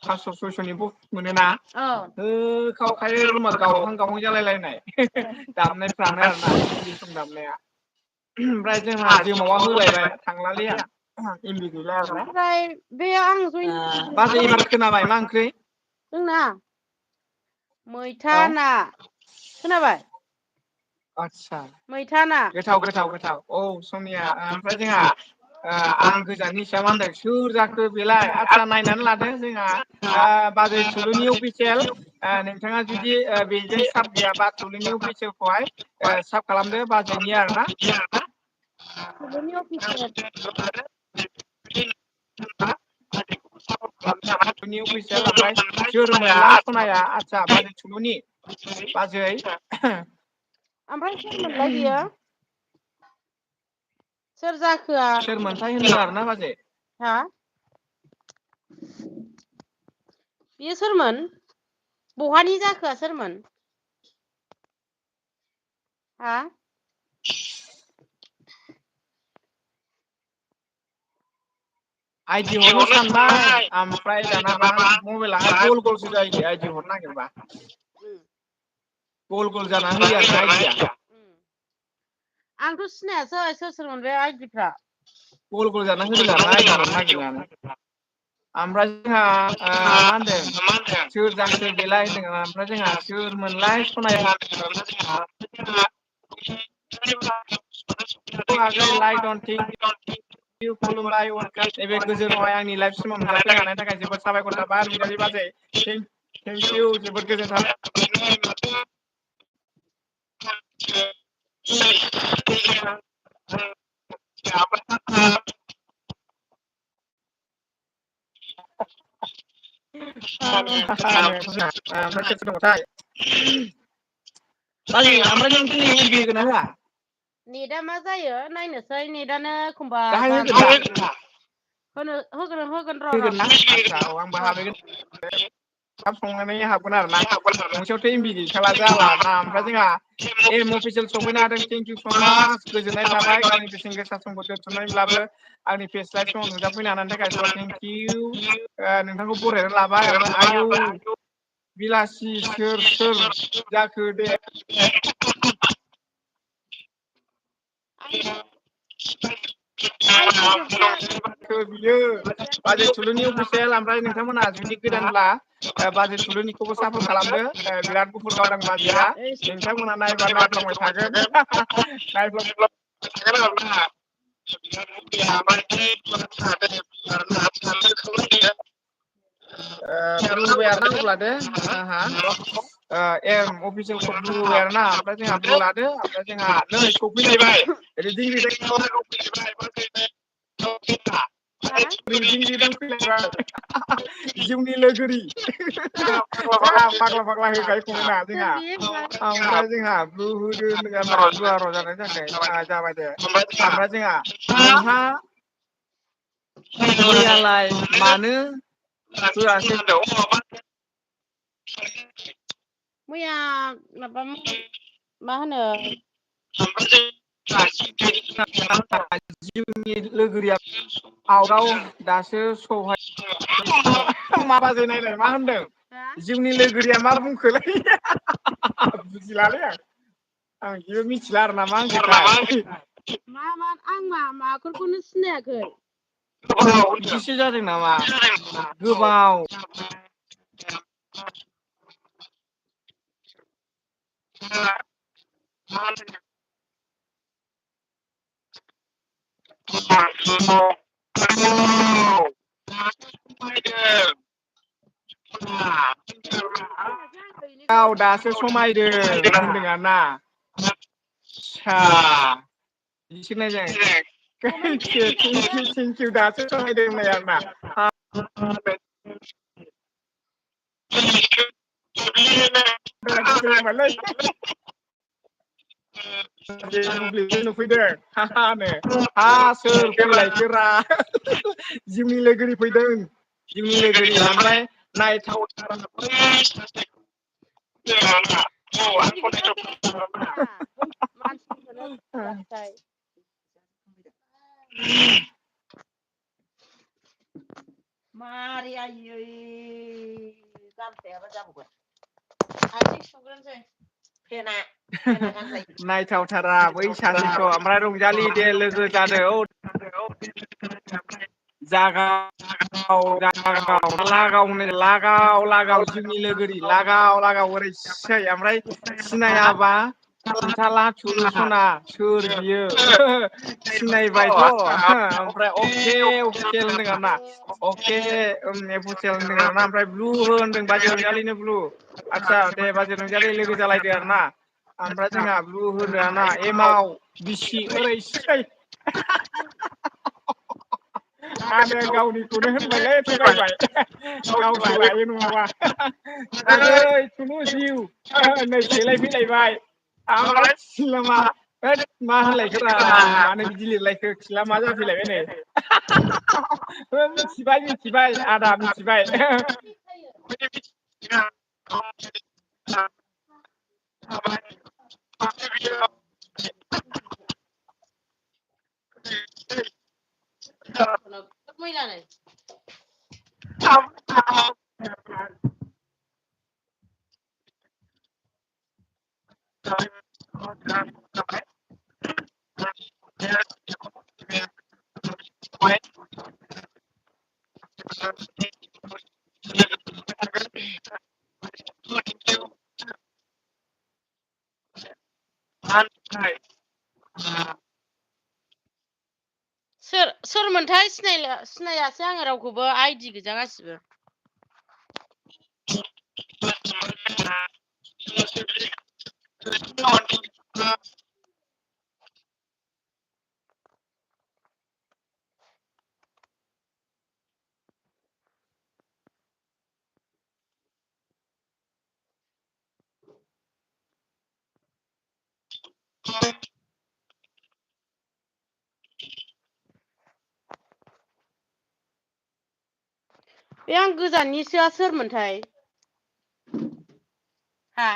500 600नि बक्स मोनोना औ होखावखायो रुमा गावहां जालायलायनाय दामनायफ्रानो आरोना हिन्दी सं दामनाया ओमफ्राय जोंहा जोमावा होलायबाय थांलालै आं एमबि गैला आरोना ओमफ्राय बे आं जयन बाजै एबार खोनाबाय मा ओंख्रि जोंना मैथा औ ना खोनाबाय आदसा मैथा ना गोथाव औ सनिया ओमफ्राय जोंहा आं गोजाननि सायाव मा होनदों सोर जाखो बेलाय आदसा नायनानै लादो जोंहा बाजै थुलुनि अफिसियेल नोंथाङा जुदि बेजों साब गैयाबा थुलुनि अफिसियेलखौहाय साब खालामदो बाजैनि आरोना थुलुनि अफिसियेल थुलुनि अफिसियेल ओमफ्राय सोरमोनलाय सनाया आदसा बाजै थुलुनि बाजै ओमफ्राय सोरमोनलाय बियो सोर जाखोआ सोरमोनथाय होनदों आरोना बाजै हा बियो सोरमोन बहानि जाखोआ सोरमोन हा आइदि हरनो सानबाय ओमफ्राय दानाबा मबाइलाहाय गल गलसो जायो आइदि हरनो नागिरबा गल जाना होयो आरोना आइदिया आंथ' सिनायासै सोरमोन बे आइदिफ्रा गल जाना होदों आरोना आइदि हरनो नागिरनायानो ओमफ्राय जोंहा मा होनदों सोर जाखो बेलाय होनदों ओमफ्राय जोंहा सोरमोनलाय सनाया आगै लाइक डन खुलुमबाय नैबे गोजोनावहाय आंनि लाइफ सिमाव नुजाफैनो हानायनि थाखाय जोबोद साबायखर थाबाय बिनानै बाजै थेंक इउ जोबोद गोजोन थाबाय ओमफ्राय सोर दङथाय बाजै ओमफ्राय नों दिनै एमबि होगोन ना होआ नेटआ मा जायो नायनोसै नेटआनो एखमबा दाहाय होगोन दा गाज्रि होगोन होगोन ना आदसा औ आंबो र' हाबहैगोन ओंखाम संनानै हाबगोन आरो ना गंसेयावथ' एमबि गैखाला जाला ना ओमफ्राय जोंहा एम अफिसियेल सफैनो हादों थेंक इउ स' माच गोजोननाय थाबाय गावनि बेसेन गोसा समखौ दोनथ'नानैब्लाबो आंनि फेस लाइभ समाव नुजाफैनो हानायनि थाखाय स' थेंक इउ नोंथांखौ बरायना लाबाय ओमफ्राय आयौ बिलासि सोर जाखो दे बियो बाजै थुलुंनि अफिसियेल ओमफ्राय नोंथांमोनहा जुदि गोदानब्ला बाजै थुलुंनिखौबो सापर्ट खालामदो बिराद गुफुर गावदां बाजैया नोंथांमोना नायबा नायफ्लांबाय थागोन नायफ्लां ब्लु होबाय आरोना अब्ला दे आंहा एम अफिसियेलखौ ब्लु होबाय आरोना ओमफ्राय जोंहा ब्लु लादो ओमफ्राय जोंहा नै सफैलायबाय रिदिं रिदां फैलायबाय जिउनि लोगोरि जा फाग्ला होखायो जोंहा सोर बियो ओमफ्राय जोंहा ब्लु होदो होनदों आरोना ब्लुआ र' जानाय जायाखै जाबाय दे ओमफ्राय जोंहा नोंहा मैयालाय मानो होआसै मैया माबा मा होनो जिउनि लोगोरिया आउटआव दासो सौहाय मा बाजै नायलाय मा होनदों जिउनि लोगोरिया मा बुंखोलै बुजिलालै आं जेबो मिथिला आरो ना मा होनखोथाय आं माफोरखौनो सिनायाखै बिदिसो जादों नामा गोबाव दासो समायदों होनदों आरोना आदसा बिदिसो थेंकिउ दासो समायदों होननाय आरोना नुफैदों सोर फैलायखोरा जिउनि लोगोरि फैदों जिउनि लोगोरि ओमफ्राय नायथाव मारै आयै गारजायाबा जाबावगोन आथिं सुग्रोनोसै फेना नायथावथारा बै सासेखौ ओमफ्राय रंजालि दे लोगो जादो औ लागाव जिउनि लोगोरि लागाव ओरैसै ओमफ्राय सिनायाबा खिन्थाला थुलु सना सोर बियो सिनायबायथ' ओमफ्राय अके होनदों आरोना अके होनदों आरोना ओमफ्राय ब्लु होनदों बाजै रंजालिनो ब्लु आदसा दे बाजै रंजालि लोगो जालायदो आरोना ओमफ्राय जोंहा ब्लु होनो आरोना एमाव बिसि ओरैसै आदाया गावनिखौनो होनबायलै थगायबाय गावसो लायो नङाबा ओरै थुलु जिउ नै सेलाय फैलायबाय ओमफ्राय सिलामा होद मा होनलायखोरा मानो बिदि लिरलायखो खिला मा जाफैलायबाय नै मिथिबाय आदा मिथिबाय सोरमोनथाय सिनायासै आङो रावखौबो आइदि गोजा गासिबो बे आं गोजाननिसोआ सोरमोनथाय हा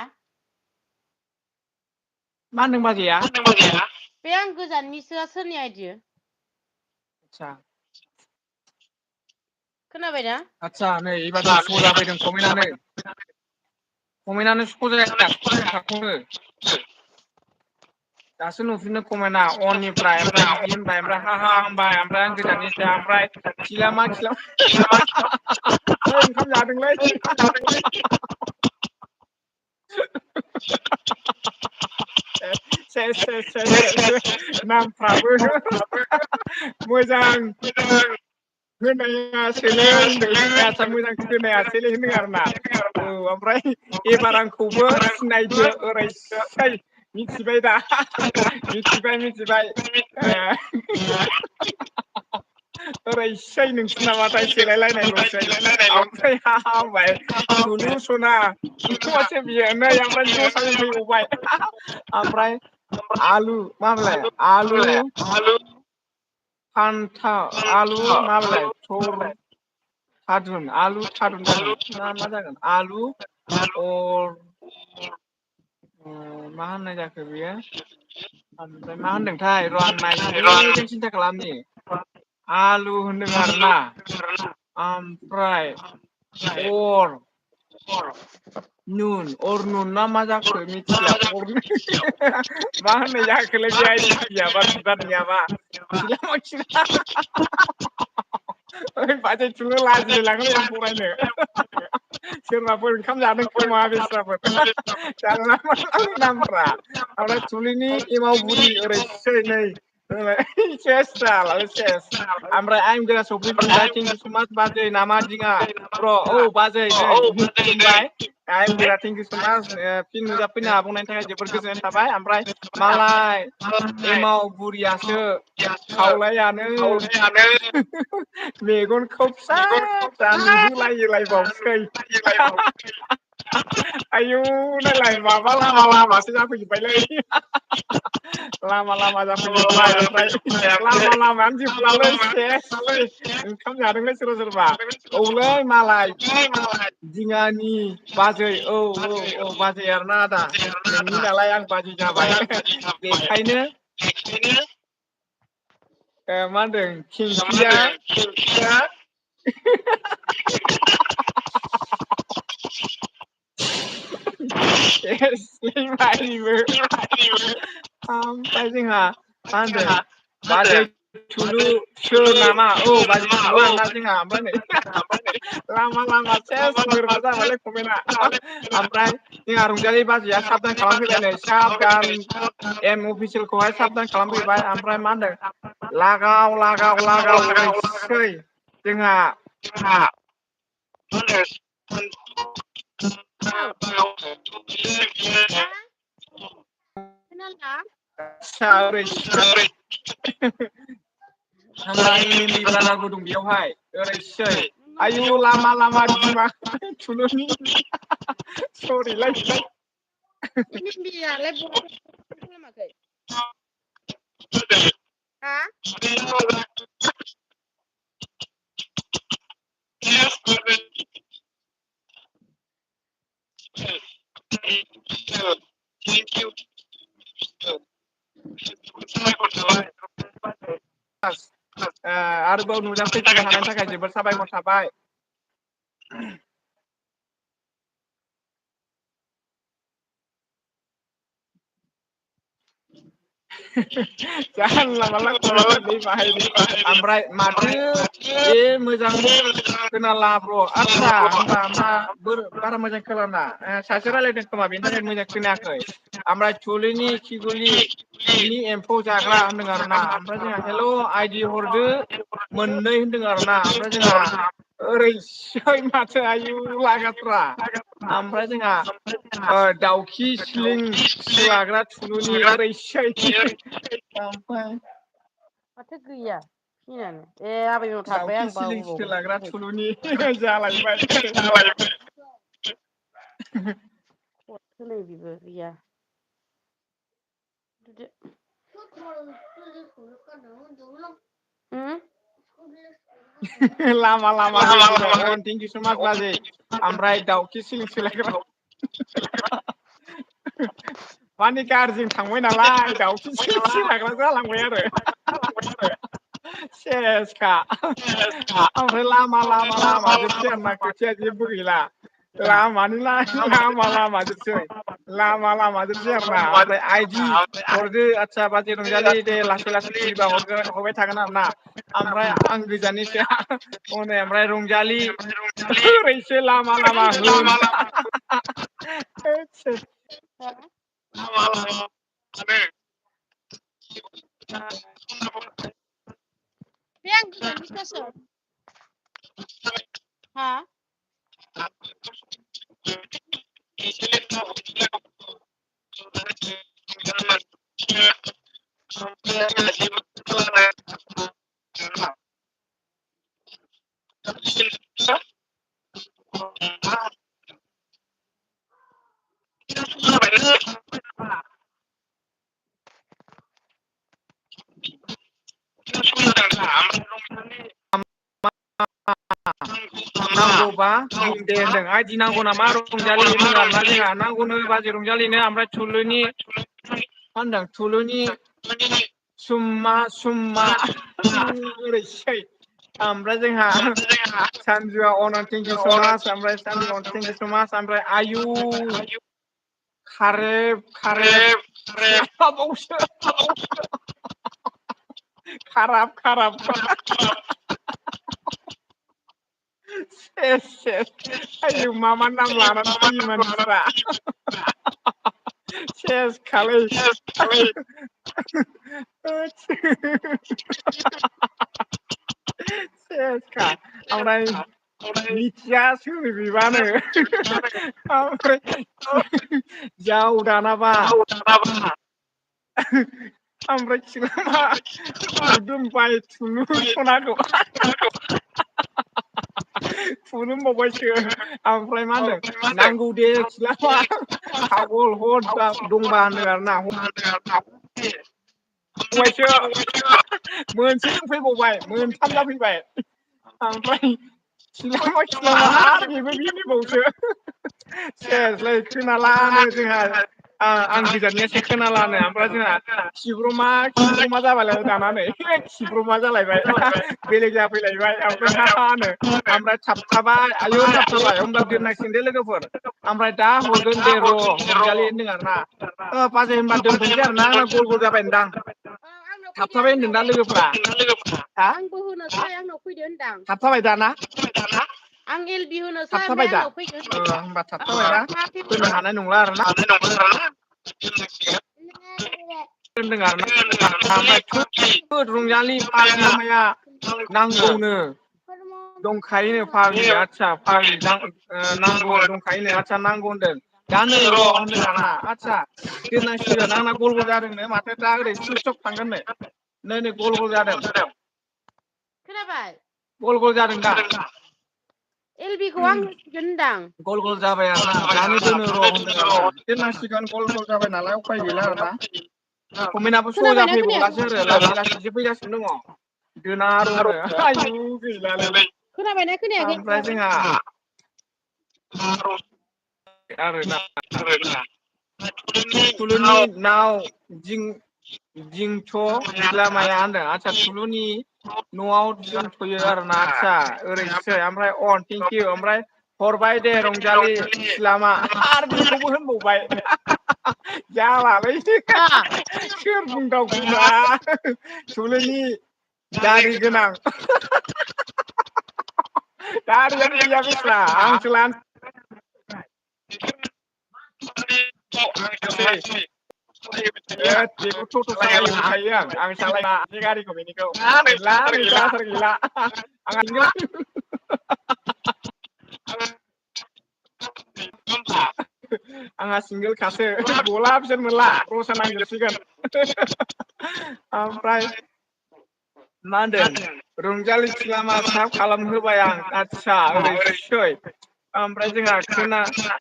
मा होनदों बाजैया बे आं गोजाननिसोआ सोरनि आइदि आदसा खोनाबायना आदसा नै एबारसो स' जाफैदों कमेन्टआनो स' जायाखैनो दासो नुफिननो कमेन्टआ अननिफ्राय ओमफ्राय बिदि होनबाय ओमफ्राय हा होनबाय ओमफ्राय आं गोजाननिसो ओमफ्राय खिलामा ओइ ओंखाम जादोंलै सेस नामफ्राबो मोजां होनायासोलै होनदों आदसा मोजां खोनायासैलै होनदों आरोना औ ओमफ्राय एबार आंखौबो सिनायदो ओरैसै मिथिबाय दा मिथिबाय ओरैसै नोंसोर नामाथाय सेलायलायनायल'सै ओमफ्राय होनबाय थुलु सना नङासो बियो नै ओमफ्राय दस्राजों फैबावबाय ओमफ्राय आलु मा मोनलाय आलु फान्थाव आलु मा बेलाय आलु थारुन जागोन ना मा जागोन आलु अर मा होननाय जाखो बेयो ओमफ्राय मा होनदोंथाय र' आं नायनो मोजां सिन्था खालामनि आलु होनदों आरोना ओमफ्राय अर नुन अरुनुन ना मा जाखो मिथिला मा होननाय जाखोलै बे आइडेन्टिटियाबा बिबारनियाबा खिला मा खिला ओइ बाजै थुनो लाजिलाय लाङोलै आं फरायनो सोरबाफोर ओंखाम जादों खोमा बेस्राफोर जानला मानलानि नामफ्रा ओमफ्राय थुलिनि एमाव बुरि ओरैसै नै सेस सेस ओमफ्राय आइम गोरा सफैफिनबाय थेंकिउ सो माच बाजै नामा दिङा र' औ बाजै नै खुलुमबाय आइम गोरा थेंकिउ सो माच फिन नुजाफैनो हाबावनायनि थाखाय जोबोद गोजोननाय थाबाय ओमफ्राय मालाय एमाव बुरियासो खावलायानो मेगनखौ फिसा फिसा नुहोलायलायबावसै आयौ नायलाय माबा लामा लामासो जाफैजोब्बायलै लामा लामा जाफैजोबबाय ओमफ्राय लामा लामायानो जोबलालै सेस ओंखाम जादोंलै सोरबा सोरबा औलै मालाय दिङानि बाजै औ औ औ बाजै आरोना आदा नोंनि नालाय आं बाजै जाबाय बेखायनो मा होनदों थिंखिया ओमफ्राय जोंहा मा होनदों बाजै थुलु सोर नामा औ बाजै थुलु आरोना जोंहा ओमफ्राय नै लामा लामा सेस बोरैबा जाबायलै कमेन्टआ ओमफ्राय जोंहा रंजालि बाजैया साबधान खालामफैबाय नै साबधान एम अफिसियेलखौहाय साबधान खालामफैबाय ओमफ्राय मा होनदों लागाव लागाव लागाव ओरैसै जोंहा ओमफ्राय एम एम लिब्रा नांगौ दं बेयावहाय ओरैसै आयु लामा लामा बिमा थुलुनि सरिलै खालामाखै हा आरोबाव नुजाफैफिननो हानायनि थाखाय जोबोद साबायखर थाबाय जानला मानला कमेन्ट होलै बाहायनो ओमफ्राय माथो बे मोजां खोनाला ब्र' आदसा होमबा मा बारा मोजां खोनाला सासे रायलायदों खोमा बेनि थाखाय मोजां खोनायाखै ओमफ्राय थुलिनि खिगुलि बिनि एम्फौ जाग्रा होनदों आरोना ओमफ्राय जोंहा हेल' आइदि हरदो मोननै होनदों आरोना ओमफ्राय जोंहा ओरैसै माथो आयु लागाथ्रा ओमफ्राय जोंहा दाउखि सिलिं सोलाग्रा थुलुनि ओरैसै ओमफ्राय माथो गैया फिनानो आबैनाव थांबाय दाउखि आं सिलिं सोलाग्रा बावबावबाय थुलुनि जालायबाय हनै बेबो गैया लामा लामा होनदों अन थेंकिउ स' माच बाजै ओमफ्राय दाउखि सिलिं सोलायग्रा माने गारिजों थांबाय नालाय दाउखि सिलिं सोलाग्रा जालांबाय आरो सेसखा ओमफ्राय लामा लामा लामा जोबसै आरोना खोथाया जेबो गैला लामानि लामा लामा जोबसै लामा लामा जोबसै आरोना ओमफ्राय आइदि हरदो आदसा बाजै रंजालि दे लासै लासै खुलिबा हरबाय थागोन आरोना ओमफ्राय आं गोजाननिसो हनै ओमफ्राय रंजालि ओरैसो लामा लामा होन बे आं गोजाननिखासो हा नांगौबा बुं दे होनदों आइदि नांगौ नामा रंजालि होनदों आरोना जोंहा नांगौनो बाजै रंजालिनो ओमफ्राय थुलुनि मा होनदों थुलुनि सुम्मा ओरैसै ओमफ्राय जोंहा सानजुआ owner thank you so much ओमफ्राय सानजु थेंक इउ स माच ओमफ्राय आयु खारेब सिलाबावसो खाराब सेस आयु मा नाम लानानै फैयो मानसिफ्रा सेस खालै सेसखा ओमफ्राय मिथिया सोर बिबानो ओमफ्राय जाव दानाबा ओमफ्राय थिलाङा दोनबाय थुनो सनाखौ थुनो होनबावबायसो ओमफ्राय मा होनदों नांगौ दे खिलाफा खागल हर दंबा होनदों आरो ना फंबायसो मोनसेजों फैबावबाय मोनथाम जाफैबाय ओमफ्राय खिलांबा आरो बेबो बिनिबावसो सेसलै खोनालानो जोंहा आं गोजाननियासो खोनालानो ओमफ्राय जोंहा खिब्रमा जाबायलाय दाना नै खिब्रमा जालायबाय बेलेग जाफैलायबाय ओमफ्राय हानो ओमफ्राय थाबथाबाय आयु थाबथाबाय होमब्ला दोननांसिगोन दे लोगोफोर ओमफ्राय दा हरगोन दे र' रंजालि होनदों आरो ना बाजै होनबा दोनथ'नोसै आरो ना आंना गल जाबाय नोंदां आंनाव फैदो थाबथाबाय होनदों दा लोगोफ्रा हा आंबो होनोसै आंनाव फैदो होनदां थाबथाबाय दाना आं एलबि होनोसै थाबथाबाय ओमफ्राय दा आंनाव फैदो होमबा थाबथाबाय दा होनो हानाय नंला आरो ना होनदों आरो ना ओमफ्राय रंजालि फाग्लि माया नांगौनो दंखायोनो फाग्लि आदसा फाग्लि नांगौ दंखायोनो आदसा नांगौ होनदों दा नै र' होनदों आरोना आदसा दोननांसिगोन आंना गल जादोंनो माथो दा ओरै सुइस अफ थांगोन नै गल जादों खोनाबाय गल जादों दा एलबिखौ आं होसिगोन होनदां गल जाबाय आरो ना दानो दोनो र' होनदों आरो ना दोननांसिगोन गल जाबाय नालाय उफाय गैला आरो ना कमेन्टआबो स्ल' खोनाबायना खोनायाखै जाफैबावलासो आरो लासै लासैसो फैगासिनो दङ दोना र'नो आयु गैलालै खोनाबायना खोनायाखै ओमफ्राय जोंहा आरोना थुलुनि नाव दिंथ' निलामाया होनदों आदसा थुलुनि न'आव दोनथ'यो आरोना आदसा ओरैसै ओमफ्राय थेंकिउ ओमफ्राय हरबाय दे रंजालि सिलामा आरो बेखौबो होनबावबाय जालालै सोर बुंदावखोब्रा थुलुनि दारि गोनां दारियानो गैया बेस्रा आंसो लानोसै बेखौ टट' सालायो होनखायो आं सालाया बे गारिखौ बेनिखौ गैला नैजा आसार गैला आंहा आंहा सिंगोल खासो गला बिसोर मोनला रसा नांजोबसिगोन ओमफ्राय मा होनदों रंजालि सिलामा साब खालामहोबाय आं आदसा ओरैसै ओमफ्राय जोंहा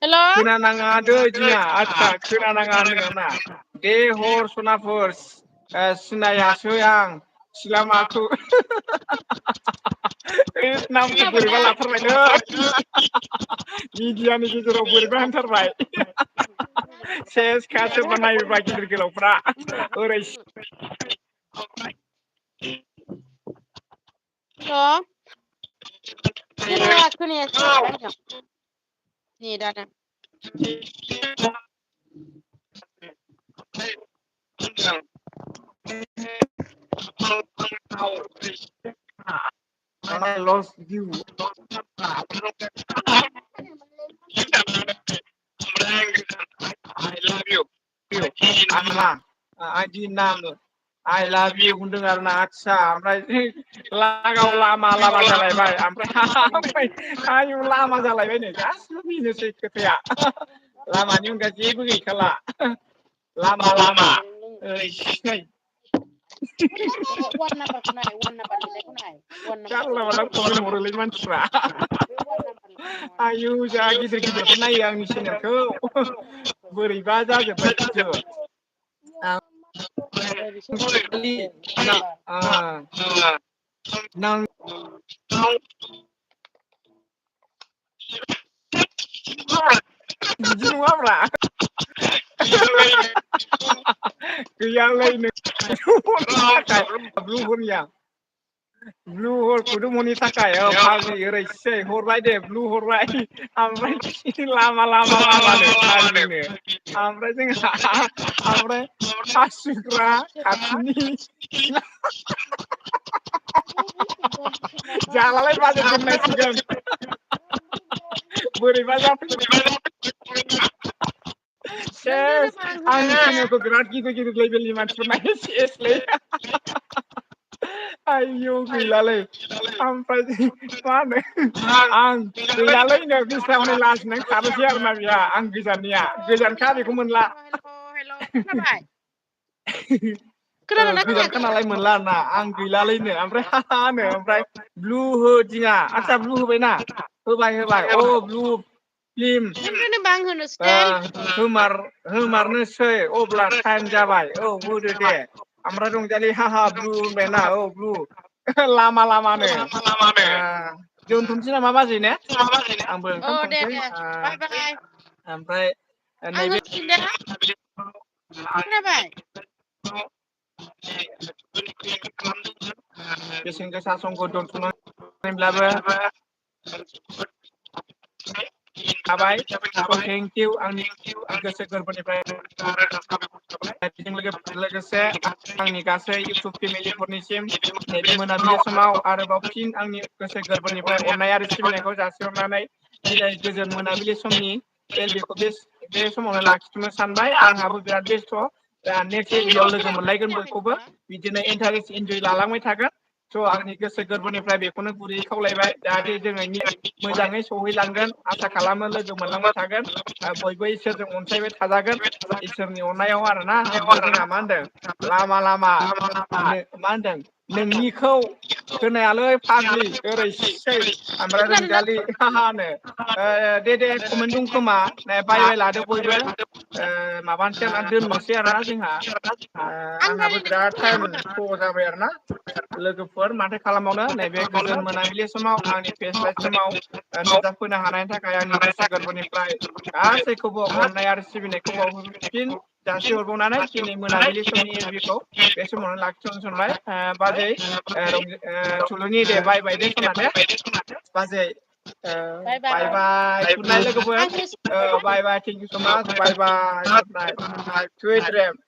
हेल' खोनानाङा दै जोंहा आदसा खोनानाङा होनदों आरोना दे हर सनाफोर सिनायासै आं सिलामाखौ नामखौ बोरैबा खोनाबायना लाथारबायलै मिडियानि गेजेराव बोरैबा होनथारबाय सेसखा सोरबा नायोबा गिदिर गोलावफ्रा ओरै जेबो खोनायासै नेटानो लस दिउ आइदि नाम आइ लाभ इउ होनदों आरो ना आदसा ओमफ्राय लागाव लामा जालायबाय ओमफ्राय आयु लामा जालायबाय नै गासिबो बेनोसै खोथाया लामानि अनगा जेबो गैखाला लामा ओरैसै वान नाम्बारखौ नाय वान नाम्बार लिरनायखौ नाय वान जानला नाम्बार मानला कमेन्ट हरोलै मानसिफ्रा बे वान नाम्बार आयु जा गिदिरफोर नायो आंनि चेनेलखौ बोरैबा जाजोब्बाय बिदिनो बिदि नङाब्रा गैयालै नोंनि थाखाय ब्लुहरनि आं ब्लु हरखौथ' थाखाय फाग्लि ओरैसै हरबाय दे ब्लु हरबाय ओमफ्राय लामानो फाग्लिनो ओमफ्राय जोंहा ओमफ्राय हासुग्रा खाथिनि जालालाय बाजै दोननांसिगोन बोरैबा जाफै सेस आंनि चेनेलखौ बिराद गिदिर गिदिर लेभेलनि मानसिफोर नायो सेसलै आयौ गैलालै ओमफ्राय मा होनो आं गैलालैनो बिस्रा हनै लाजिनानै खारोसै आरोना बेहा आं गोजाननिया गोजानखा बेखौ मोनला खोनाबाय खोनादोंना गोजानखा खोनायाखै? नालाय मोनला आरोना आं गैलालैनो ओमफ्राय हानो ओमफ्राय ब्लु हो दिङा आदसा ब्लु होबायना होबाय ब्लु फिल्म होनोबा आं होनोसै दे होमारनोसै अब्ला टाइम जाबाय औ होदो दे ओमफ्राय रंजालि ब्लु होनबायना औ ब्लु लामानो दोनथ'नोसै नामा बाजै ने आंबो औ ओंखाम दे संसै दे बाय बाय ओमफ्राय आं नैबे होनफिन दे खोनाबाय बेसेन गोसा समखौ दोनथ'नानैब्लाबो थाबाय स' थेंकिउ आंनि गोसो गोरबोनिफ्राय बेजों लोगोसे आंनि गासै इउटुब फेमिलिफोरनिसिम नैबे मोनाबिलि समाव आरोबाव फिन आंनि गोसो गोरबोनिफ्राय अननाय आरो सिबिनायखौ जासिहरनानै दिनै गोजोन मोनाबिलि समनि एलबिखौ बे समावनो लाखिथ'नो सानबाय आंहाबो बिराद बेस्थ' दा नेक्स्ट एलबियाव लोगो मोनलायगोन बयखौबो बिदिनो इन्टारेस्ट इन्जय लालांबाय थागोन स' आंनि गोसो गोरबोनिफ्राय बेखौनो गुरैयै खावलायबाय जाहाथे जोङो मोजाङै सहैलांगोन आसा खालामो लोगो मोनलांबाय थागोन बयबो इसोरजों अनसायबाय थाजागोन इसोरनि अननायाव आरोना ओमफ्राय जोंहा मा होनदों लामा मा होनदों नोंनिखौ खोनायालै फाग्लि ओरैसै ओमफ्राय खोनादोंना रंजालि हानो दे कमेन्ट दं खोमा बाय लादो बयबो माबानोसै आरोना दोननोसै आरोना जोंहा आं आंहाबो रायलायनायखौ बिराद टाइम खोनायाखै स' जाबाय आरो ना लोगोफोर माथो खालामबावनो नैबे गोजोन मोनाबिलि समाव आंनि फेस लाइभ समाव नुजाफैनो हानायनि थाखाय आंनि गोसो गोरबोनिफ्राय गासैखौबो अननाय आरो सिबिनायखौ बावहरफिन जासिहरबावनानै दिनै मोनाबिलि समनि एलबिखौ बे समावनो लाखिथ'नो सानबाय बाजै थुलुनि दे बाय दे सना दे बाजै बाय बाय गुड नाइट लोगोफोर आं बाय थेंक इउ स' माच बाय गुड नाइट सुइट ड्रिम